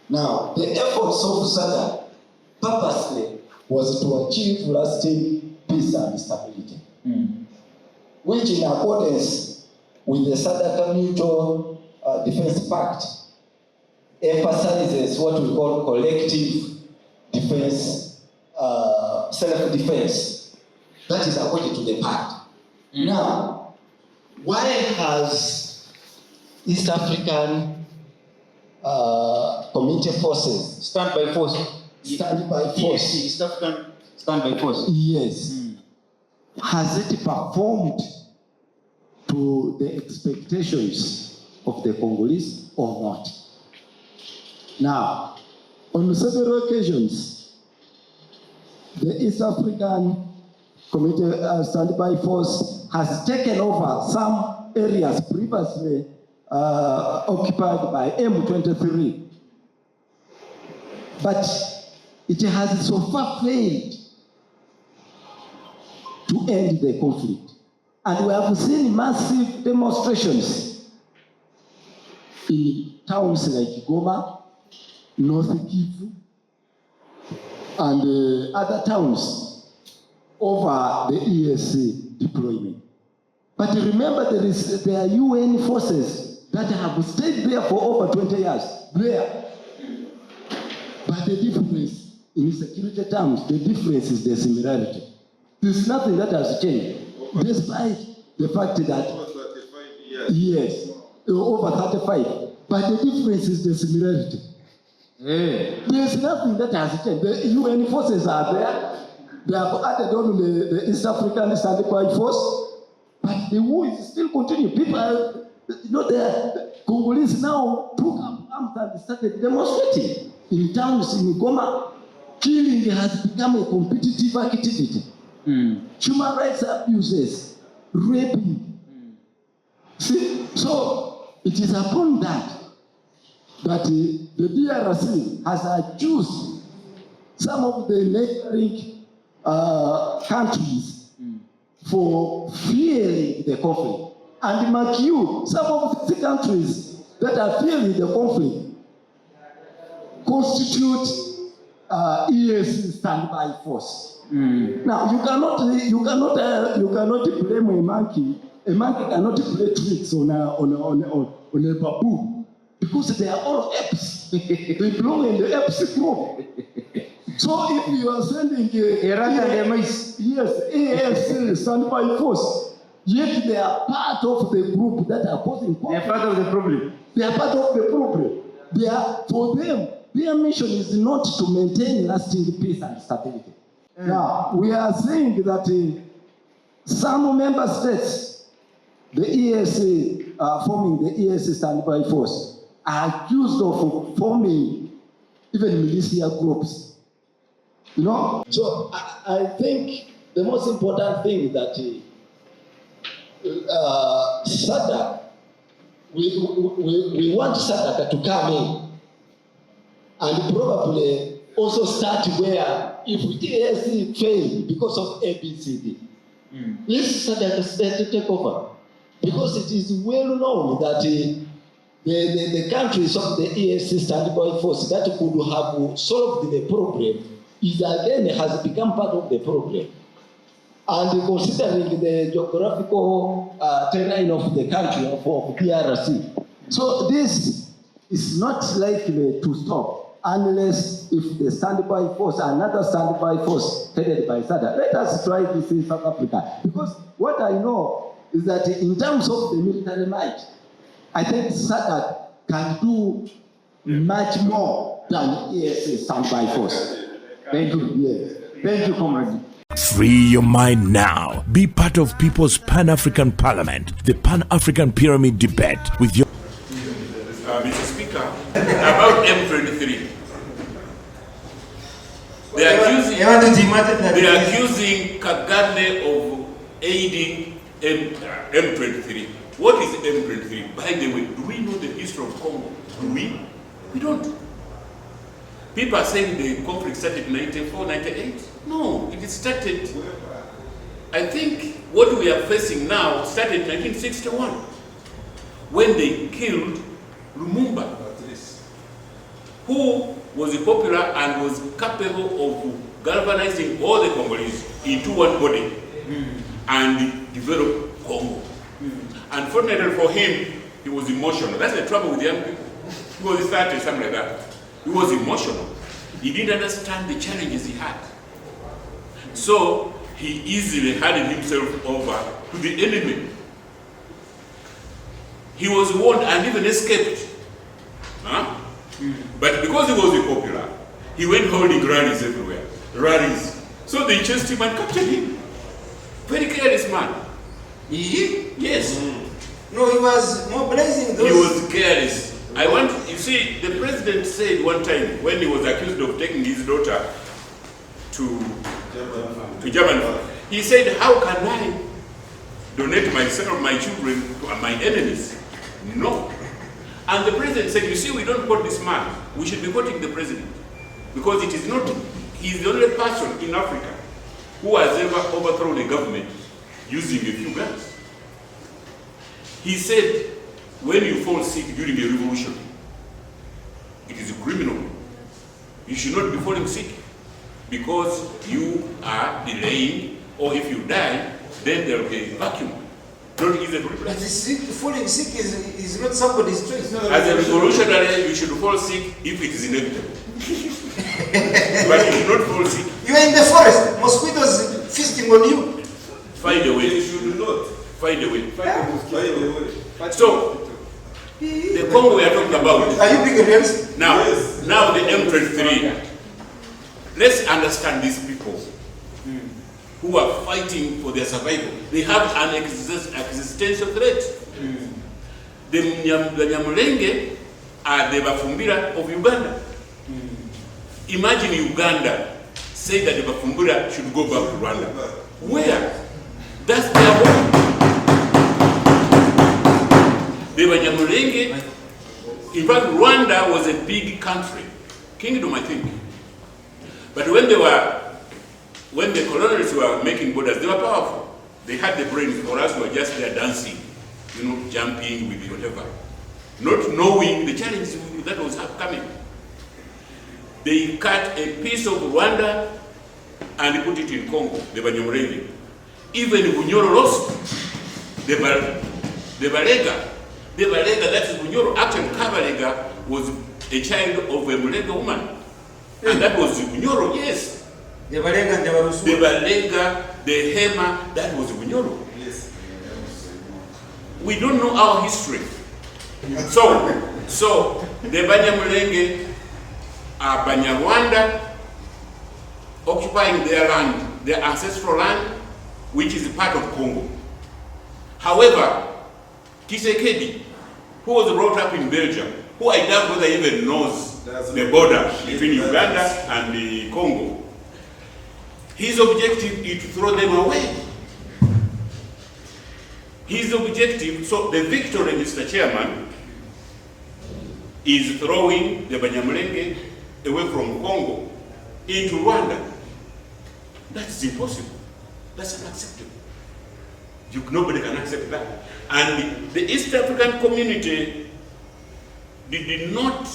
Now, the efforts of SADC purposely was to achieve lasting peace and stability, which in accordance with the SADC Mutual Defense Pact emphasizes what we call collective defense, self-defense. That is according to the pact. Now, why has East African Community Forces Standby force. East African Standby force. Yes. Has it performed to the expectations of the Congolese or not? Now, on several occasions, the East African Community Standby Force has taken over some areas previously occupied by M23. But it has so far failed to end the conflict. And we have seen massive demonstrations in towns like Goma, North Kivu, and other towns over the EAC deployment. But remember, there are UN forces that have stayed there for over 20 years, there. But the difference in security terms, the difference is the similarity. There's nothing that has changed, despite the fact that Over 35 years. yes, over 35. But the difference is the similarity. There's nothing that has changed. The UN forces are there. They have added on the East African Standby Force, but the war is still continuing. People are, the Congolese now took up arms and started demonstrating in towns in Goma. Killing has become a competitive activity. Human rights abuses, raping. See, so it is upon that the DRC has accused some of the neighboring countries for fueling the conflict. And mark you, some of the countries that are fueling the conflict constitute EAC standby force. Now you cannot blame a monkey. A monkey cannot play tricks on a baboon because they are all apes. They belong in the apes group. So if you are sending EAC standby force, yet they are part of the group that are causing conflict. They are part of the problem. They are part of the problem. They are, for them, their mission is not to maintain lasting peace and stability. Now, we are saying that some member states, the EAC, forming the EAC standby force, are accused of forming even militia groups. So I think the most important thing is that SADC, we want SADC to come in and probably also start where if EAC fail because of ABCD, let SADC to take over. Because it is well known that the countries of the EAC standby force that could have solved the problem is again has become part of the problem. And considering the geographical terrain of the country of DRC. So this is not likely to stop unless if the standby force, another standby force headed by SADC. Let us try this in South Africa. Because what I know is that in terms of the military might, I think SADC can do much more than EAC standby force. Thank you. Yes. Thank you, comrade. Free your mind now. Be part of People's Pan-African Parliament, the Pan-African Pyramid Debate with your... Mr. Speaker, about M23. They are accusing Kagame of aiding M23. What is M23? By the way, do we know the history of Congo? Do we? We don't. People are saying the conflict started in 94, 98. No, it started, I think what we are facing now started in 1961 when they killed Lumumba. who was popular and was capable of galvanizing all the Congolese into one body and develop Congo. Unfortunately for him, he was emotional. That's the trouble with young people. He was 30, something like that. He was emotional. He didn't understand the challenges he had. So he easily handed himself over to the enemy. He was warned and even escaped. But because he was popular, he went holding rallies everywhere. Rallies. So they chased him and captured him. Very careless man. Yes. No, he was mobilizing those. He was careless. You see, the president said one time when he was accused of taking his daughter to Germany, he said, how can I donate myself, my children to my enemies? No. And the president said, you see, we don't quote this man. We should be quoting the president. Because it is not, he's the only person in Africa who has ever overthrown a government using a few guns. He said, when you fall sick during a revolution, it is criminal. You should not be falling sick because you are delaying, or if you die, then there will be a vacuum. Not easy to replace. Falling sick is not somebody's choice. As a revolutionary, you should fall sick if it is inevitable. But you should not fall sick. You are in the forest, mosquitoes feasting on you. Find a way. You should not. Find a way. Find a way. So, the Congo we are talking about. Are you being realistic? Now, now the M23. Let's understand these people who are fighting for their survival. They have an existential threat. The Nyamulenge are the Bafumbira of Uganda. Imagine Uganda say that the Bafumbira should go back to Rwanda. Where? That's their home. The Banyamulenge, in fact, Rwanda was a big country, kingdom, I think. But when the colonialists were making borders, they were powerful. They had the brains. For us, we were just there dancing, jumping with whatever, not knowing the challenges that was coming. They cut a piece of Rwanda and put it in Congo, the Banyamulenge. Even Bunyoro lost the Balega. The Balega, that is Bunyoro. Actually, Kabalega was a child of a Mulega woman. And that was Bunyoro, yes. The Balega and the Barusu. The Balega, the Hema, that was Bunyoro. Yes. We don't know our history. So the Banyamulenge are Banyarwanda occupying their land, their ancestral land, which is part of Congo. However, Tshisekedi, who was brought up in Belgium, who I doubt whether even knows the border between Uganda and the Congo, his objective is to throw them away. His objective, so the victory, Mr. Chairman, is throwing the Banyamulenge away from Congo into Rwanda. That's impossible. That's unacceptable. Nobody can accept that. And the East African community did not,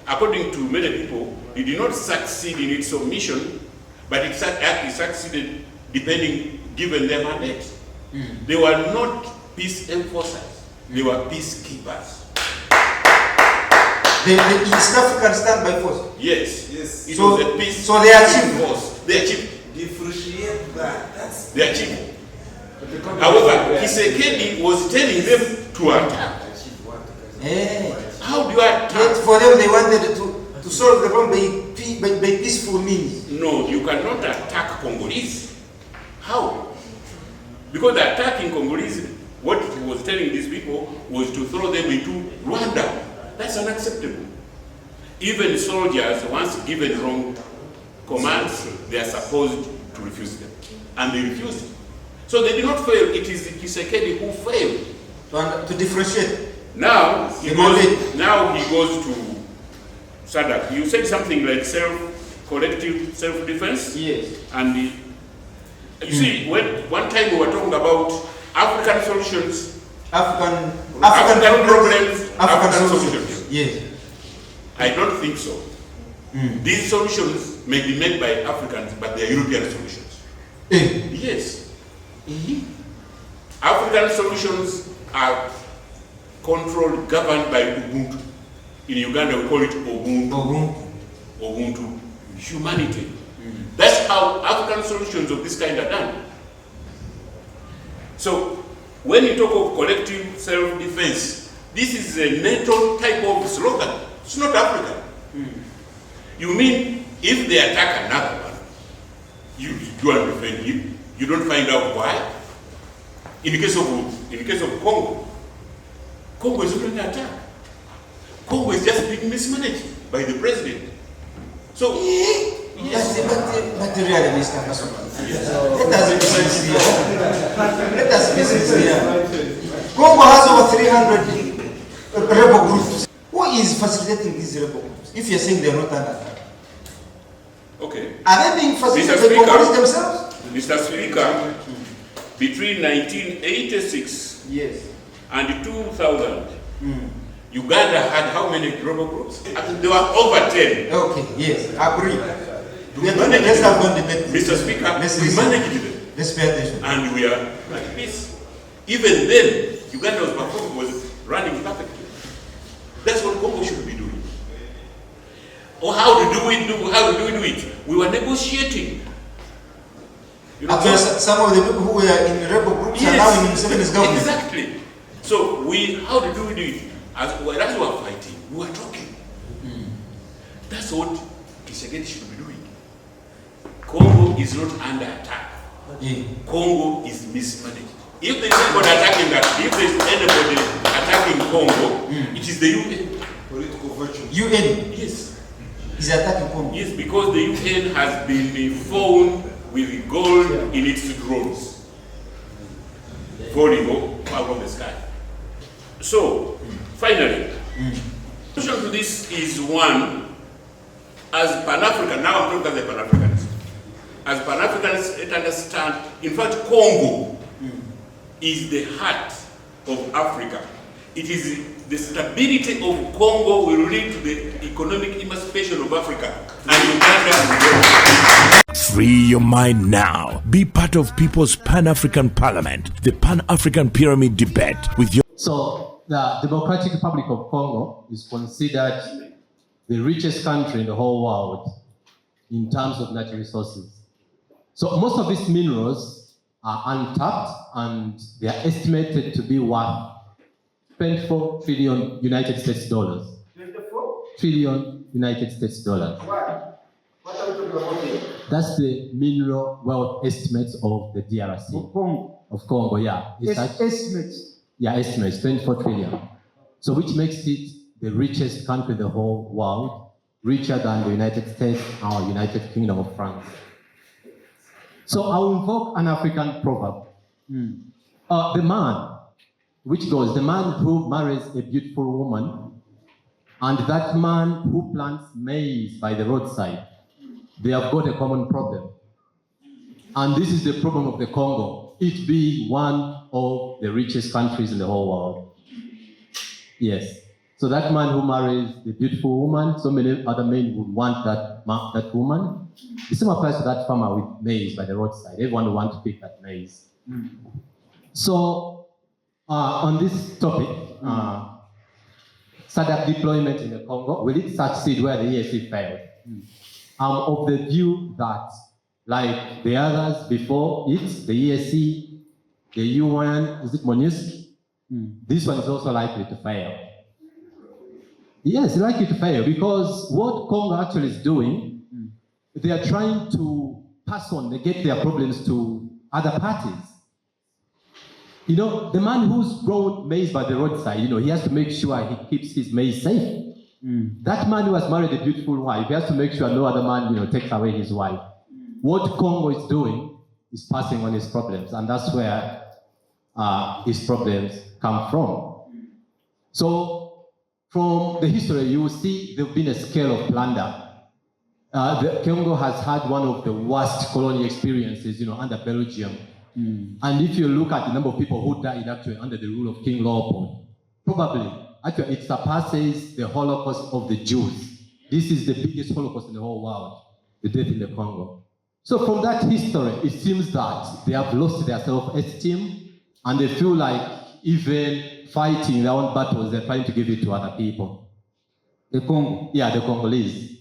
according to many people, it did not succeed in its submission, but it succeeded given their mandate. They were not peace enforcers, they were peacekeepers. The East African stand by force? Yes. It So, was a peace so they achieved force. They achieved. Differentiate that. They achieved. However, Tshisekedi was telling them to attack. How do you attack? Yet for them they wanted to solve the problem by peaceful means. No, you cannot attack Congolese. How? Because the attacking Congolese, what he was telling these people was to throw them into Rwanda. That's unacceptable. Even soldiers, once given wrong commands, they are supposed to refuse them. And they refused. So they did not fail. It is Tshisekedi who failed. To differentiate. Now he goes to SADC. You said something like collective self-defense. Yes. And you see, one time we were talking about African solutions, African problems, African solutions. Yes. I don't think so. These solutions may be made by Africans, but they are European solutions. Yes. African solutions are controlled, governed by Ubuntu. In Uganda, we call it Ubuntu. Ubuntu. Humanity. That's how African solutions of this kind are done. So, when you talk of collective self-defense, this is a NATO type of slogan. It's not African. You mean if they attack another one, you go and defend him? You don't find out why? In the case of Congo, Congo is not under attack. Congo is just being mismanaged by the president. So, yes. But really, Mr. Kasuma, let us be sincere. Congo has over 300 rebel groups. Who is facilitating these rebel groups? If you're saying they're not under attack. Okay. Are they being facilitated by Congolese themselves? Mr. Speaker, between 1986 and 2000, Uganda had how many rebel groups? There were over 10. Okay, yes, I agree. Let's have one debate. Mr. Speaker, we managed them. Let's pay attention. And we are like this. Even then, Uganda was running perfectly. That's what Congo should be doing. Or how do we do it? We were negotiating. You know, some of the people who were in the rebel groups are now in Museveni's government. Exactly. So how do we do it? As we are fighting, we were talking. That's what Tshisekedi should be doing. Congo is not under attack. Congo is mismanaged. If there is anybody attacking that, if there is anybody attacking Congo, it is the UN. Political virtue. UN? Yes. Is attacking Congo? Yes, because the UN has been found with gold in its drones. Falling out of the sky. So, finally, the solution to this is one, as Pan-African, now I'm talking as a Pan-Africanist. As Pan-Africanists, let understand, in fact, Congo is the heart of Africa. It is the stability of Congo will lead to the economic emancipation of Africa. And Uganda will. Free your mind now. Be part of People's Pan-African Parliament, the Pan-African Pyramid Debate with your... So, the Democratic Republic of Congo is considered the richest country in the whole world in terms of natural resources. So most of these minerals are untapped and they are estimated to be worth 24 trillion United States dollars. 24 trillion United States dollars. Why? What are we talking about here? That's the mineral wealth estimates of the DRC. Of Congo? Of Congo, yeah. Estimates? Yeah, estimates, 24 trillion. So which makes it the richest country in the whole world, richer than the United States or United Kingdom of France. So I'll invoke an African proverb. The man, which goes, the man who marries a beautiful woman, and that man who plants maize by the roadside, they have got a common problem. And this is the problem of the Congo, it being one of the richest countries in the whole world. Yes. So that man who marries the beautiful woman, so many other men would want that woman. The same applies to that farmer with maize by the roadside. Everyone would want to pick that maize. So on this topic, SADC deployment in the Congo, will it succeed where the EAC failed? I'm of the view that, like the others before it, the EAC, the UN, is it MONUSC? This one is also likely to fail. Yes, it's likely to fail because what Congo actually is doing, they are trying to pass on, they get their problems to other parties. You know, the man who's grown maize by the roadside, you know, he has to make sure he keeps his maize safe. That man who has married a beautiful wife, he has to make sure no other man, you know, takes away his wife. What Congo is doing is passing on his problems, and that's where his problems come from. So, from the history, you will see there's been a scale of plunder. The Congo has had one of the worst colonial experiences, you know, under Belgium. And if you look at the number of people who died actually under the rule of King Leopold, probably Actually, it surpasses the Holocaust of the Jews. This is the biggest Holocaust in the whole world, the death in the Congo. So from that history, it seems that they have lost their self-esteem and they feel like even fighting their own battles, they're trying to give it to other people. The Congo? Yeah, the Congolese.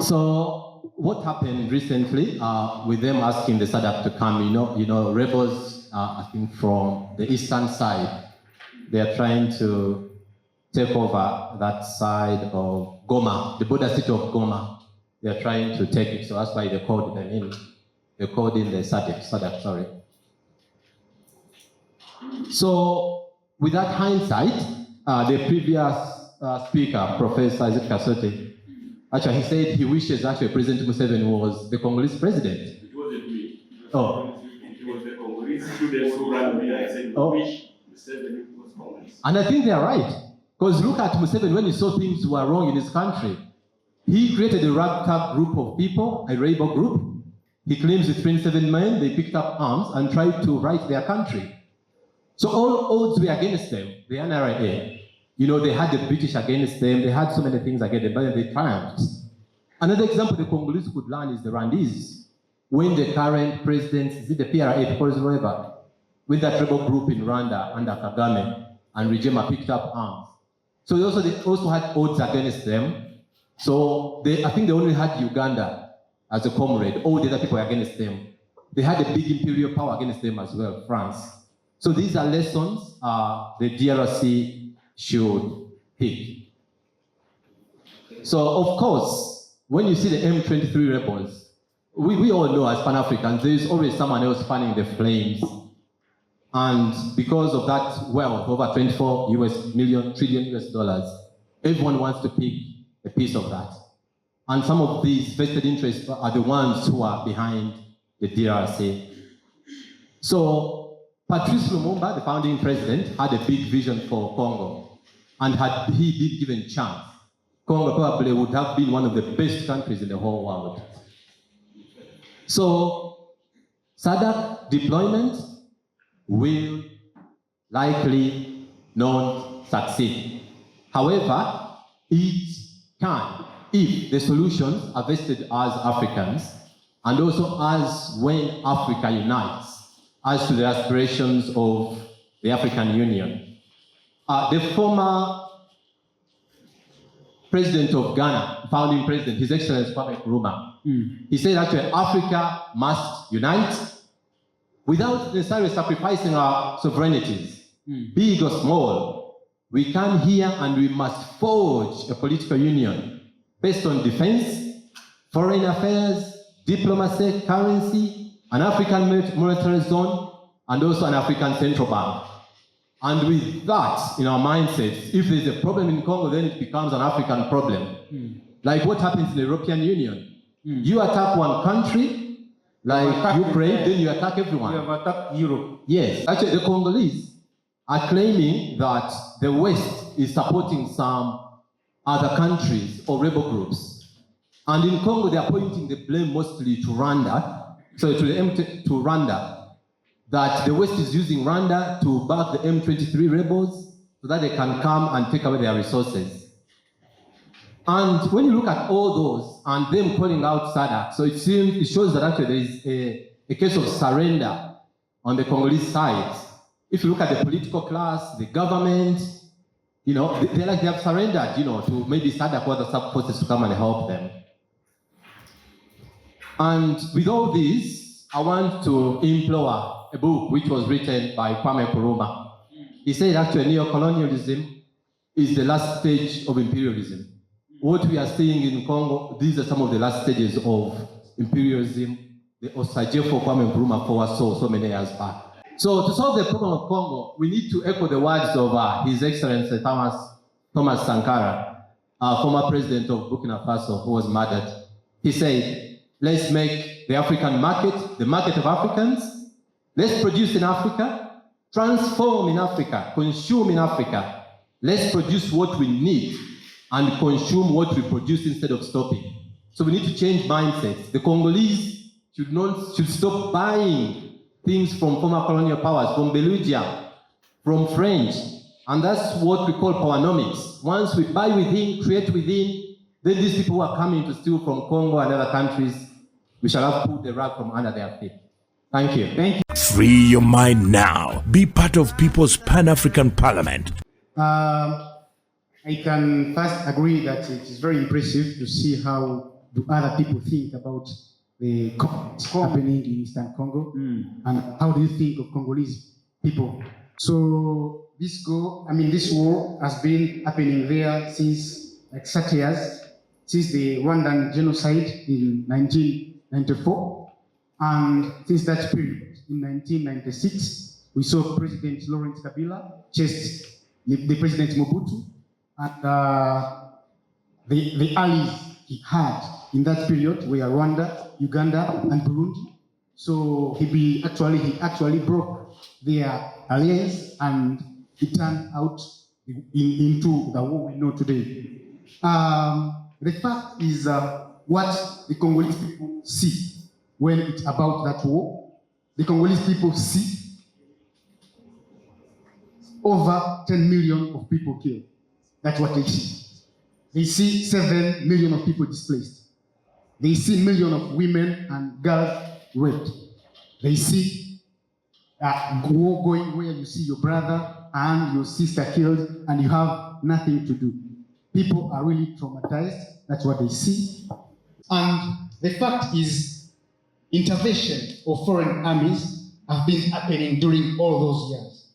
So what happened recently with them asking the SADC to come, you know, rebels, I think from the eastern side, they are trying to take over that side of Goma, the border city of Goma. They are trying to take it, so that's why they called them in. They called in the SADC, sorry. So with that hindsight, the previous speaker, Professor Isaac Kassote, actually he said he wishes actually President Museveni was the Congolese president. It wasn't me. Oh. It was the Congolese students who ran me. I said, wish Museveni was Congolese. And I think they are right. Because look at Museveni when he saw things were wrong in his country. He created a ragtag group of people, a rebel group. He claims with 27 men, they picked up arms and tried to right their country. So all odds were against them, the NRA. You know, they had the British against them, they had so many things against them, but they triumphed. Another example the Congolese could learn is the Rwandese. When the current president, is it the PRA, whatever, when that rebel group in Rwanda under Kagame and Rijema picked up arms. So they also had odds against them. So I think they only had Uganda as a comrade. All the other people were against them. They had a big imperial power against them as well, France. So these are lessons the DRC should take. So of course, when you see the M23 rebels, we all know as Pan-Africans, there is always someone else fanning the flames. And because of that wealth, over 24 trillion US dollars, everyone wants to pick a piece of that. And some of these vested interests are the ones who are behind the DRC. So Patrice Lumumba, the founding president, had a big vision for Congo. And had he been given chance, Congo probably would have been one of the best countries in the whole world. So SADC deployment will likely not succeed. However, it can if the solutions are vested as Africans and also as when Africa unites as to the aspirations of the African Union. The former president of Ghana, founding president, His Excellency Kwame Nkrumah, he said actually Africa must unite without necessarily sacrificing our sovereignties, big or small. We come here and we must forge a political union based on defense, foreign affairs, diplomacy, currency, an African monetary zone, and also an African central bank. And with that in our mindsets, if there's a problem in Congo, then it becomes an African problem. Like what happens in the European Union. You attack one country, like Ukraine, then you attack everyone. You have attacked Europe. Yes, actually the Congolese are claiming that the West is supporting some other countries or rebel groups. And in Congo, they are pointing the blame mostly to Rwanda, so to Rwanda, that the West is using Rwanda to back the M23 rebels so that they can come and take away their resources. And when you look at all those and them calling out SADC, so it shows that actually there is a case of surrender on the Congolese side. If you look at the political class, the government, you know, they have surrendered, you know, to maybe SADC or other sub-forces to come and help them. And with all this, I want to implore a book which was written by Kwame Nkrumah. He said actually neocolonialism is the last stage of imperialism. What we are seeing in Congo, these are some of the last stages of imperialism, the Osajefo Kwame Nkrumah foresaw so many years back. So to solve the problem of Congo, we need to echo the words of His Excellency Thomas Sankara, former president of Burkina Faso, who was murdered. He said, let's make the African market the market of Africans. Let's produce in Africa, transform in Africa, consume in Africa. Let's produce what we need and consume what we produce instead of stopping. So we need to change mindsets. The Congolese should stop buying things from former colonial powers, from Belgium, from French, And that's what we call powernomics. Once we buy within, create within, then these people who are coming to steal from Congo and other countries, we shall have put the rug from under their feet. Thank you. Thank you. Free your mind now. Be part of People's Pan-African Parliament. I can first agree that it is very impressive to see how do other people think about the conflict happening in Eastern Congo, and how do you think of Congolese people. So this war has been happening there since like 30 years, since the Rwandan genocide in 1994, and since that period in 1996, we saw President Laurent Kabila chased the President Mobutu, and the allies he had in that period were Rwanda, Uganda, and Burundi. So he actually broke their alliance, and it turned out into the war we know today. The fact is what the Congolese people see when it's about that war. The Congolese people see over 10 million of people killed. That's what they see. They see 7 million of people displaced. They see millions of women and girls raped. They see war going where you see your brother and your sister killed and you have nothing to do. People are really traumatized. That's what they see. And the fact is, intervention of foreign armies have been happening during all those years.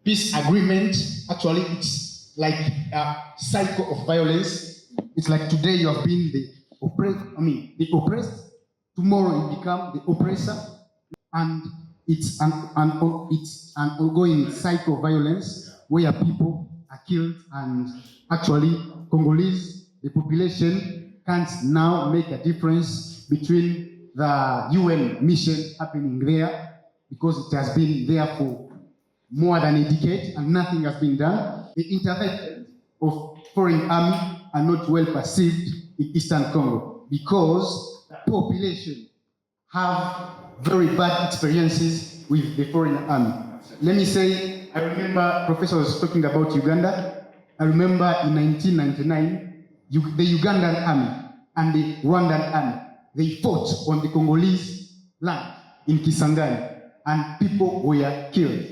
Peace agreement, actually, it's like a cycle of violence. It's like today you have been the oppressed. Tomorrow you become the oppressor, and it's an ongoing cycle of violence where people are killed, and actually Congolese, the population can't now make a difference between the UN mission happening there, because it has been there for more than a decade and nothing has been done. The intervention of foreign army are not well perceived in Eastern Congo because the population have very bad experiences with the foreign army. Let me say, I remember Professor was talking about Uganda. I remember in 1999, the Ugandan army and the Rwandan army, they fought on the Congolese land in Kisangani, and people were killed.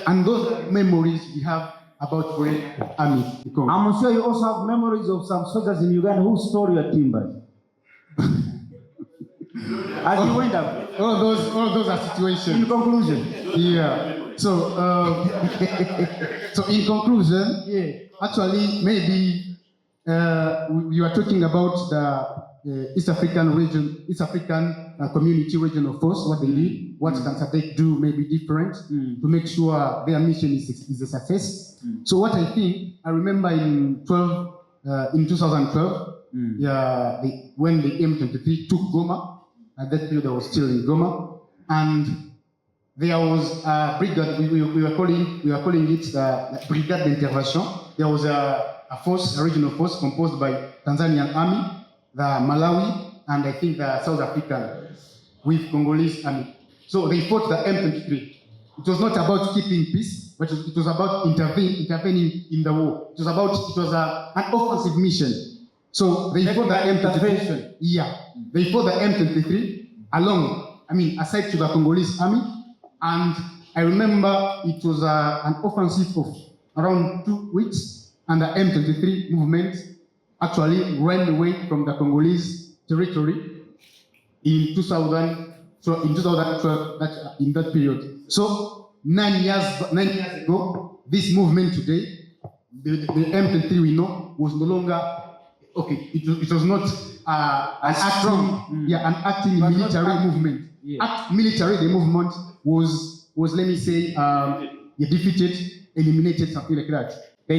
And those are memories we have about foreign army. I'm sure you also have memories of some soldiers in Uganda who stole your timbers. As you went up. All those are situations. In conclusion. Yeah. So in conclusion, actually maybe you are talking about the East African region, East African Community Regional Force, what they did, what can SADC do may be different to make sure their mission is a success. So what I think, I remember in 2012, when the M23 took Goma, at that period I was still in Goma, and there was a brigade, we were calling it the Brigade d'Intervention. There was a force, a regional force composed by Tanzanian army, the Malawi, and I think the South African with Congolese army. So they fought the M23. It was not about keeping peace, but it was about intervening in the war. It was an offensive mission. So they fought the M23. Yeah, they fought the M23 along. Aside to the Congolese army, and I remember it was an offensive of around 2 weeks, and the M23 movement actually ran away from the Congolese territory in 2012, in that period. So 9 years ago, this movement today, the M23 we know, was no longer, okay, it was not an acting military movement. Military, the movement was let me say, defeated, eliminated, something like that.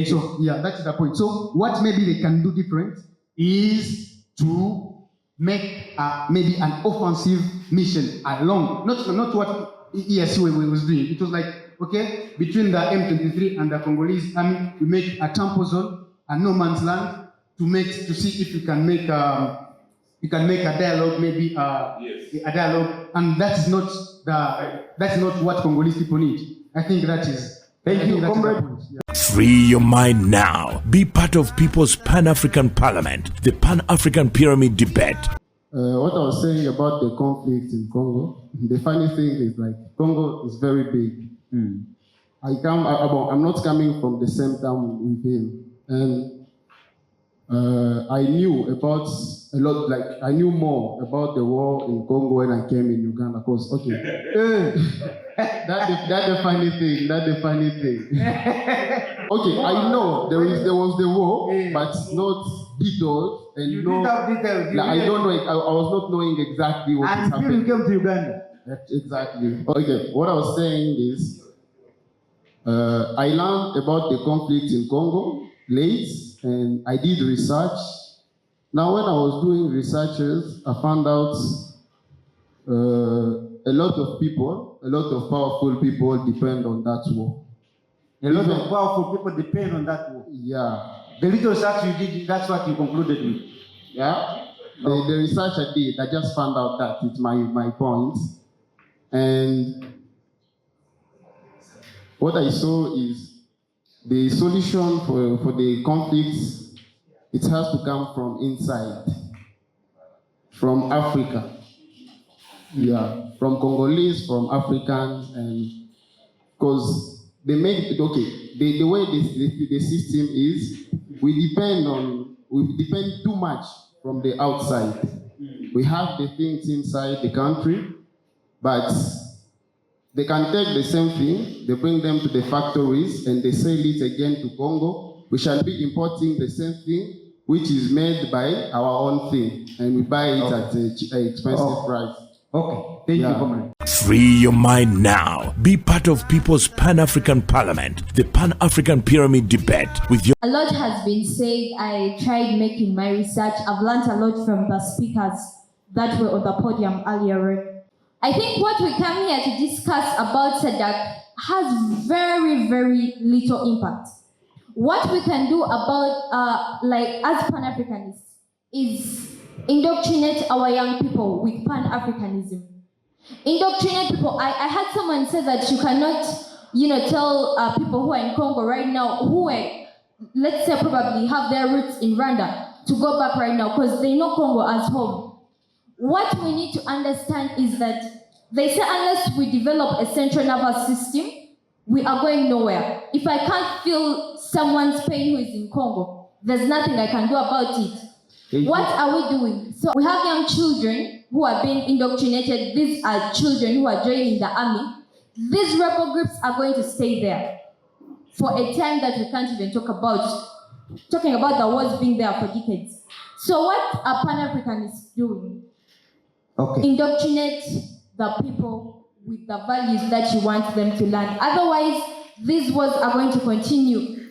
So that's the point. So what maybe they can do different is to make maybe an offensive mission along, not what EAC was doing. It was like, okay, between the M23 and the Congolese army, we make a tampon zone, a no man's land, to see if you can make a dialogue, maybe a dialogue, and that's not what Congolese people need. I think that is Thank you, comrade. Free your mind now. Be part of People's Pan-African Parliament, the Pan-African Pyramid Debate. What I was saying about the conflict in Congo, the funny thing is like Congo is very big. I'm not coming from the same town with him, and I knew about a lot. Like I knew more about the war in Congo when I came in Uganda. Cause that's the funny thing. That's the funny thing. Okay, I know there was the war, but not details. And You didn't have details. Like, I don't know. I was not knowing exactly what is Until happening. you came to Uganda. Exactly. Okay. What I was saying is, I learned about the conflict in Congo late, and I did research. Now, when I was doing researches, I found out a lot of people, a lot of powerful people depend on that war. A lot of powerful people depend on that war. Yeah. The little research you did, that's what you concluded with. Yeah. The research I did, I just found out that it's my point. And what I saw is the solution for the conflicts, it has to come from inside, from Africa. Yeah, from Congolese, from Africans, and because they made it, okay, the way the system is, we depend too much from the outside. We have the things inside the country, but they can take the same thing, they bring them to the factories, and they sell it again to Congo. We shall be importing the same thing, which is made by our own thing, and we buy it at an expensive price. Okay, thank you, comrade. Free your mind now. Be part of People's Pan-African Parliament, the Pan-African Pyramid Debate with your... A lot has been said. I tried making my research. I've learned a lot from the speakers that were on the podium earlier. I think what we come here to discuss about SADC has very, very little impact. What we can do about, as Pan-Africanists, is indoctrinate our young people with Pan-Africanism. Indoctrinate people. I had someone say that you cannot, tell people who are in Congo right now, who are, let's say, probably have their roots in Rwanda, to go back right now because they know Congo as home. What we need to understand is that they say unless we develop a central nervous system, we are going nowhere. If I can't feel someone's pain who is in Congo, there's nothing I can do about it. What are we doing? So we have young children who are being indoctrinated. These are children who are joining the army. These rebel groups are going to stay there for a time that we can't even talk about. Talking about the wars being there for decades. So what are Pan-Africanists doing? Okay. Indoctrinate the people with the values that you want them to learn. Otherwise, these wars are going to continue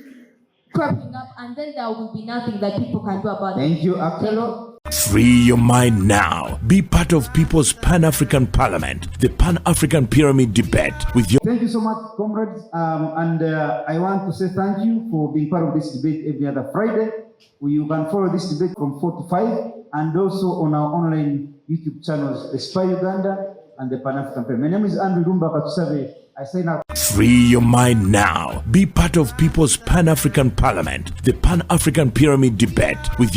cropping up, and then there will be nothing that people can do about it. Thank you, Akelo. Free your mind now. Be part of People's Pan-African Parliament, the Pan-African Pyramid Debate with your... Thank you so much, comrades. I want to say thank you for being part of this debate every other Friday. You can follow this debate from 4 to 5 and also on our online YouTube channels, the Spy Uganda and the Pan-African Pyramid. My name is Andrew Lumba Katusave. I sign up. Free your mind now. Be part of People's Pan-African Parliament, the Pan-African Pyramid Debate with your...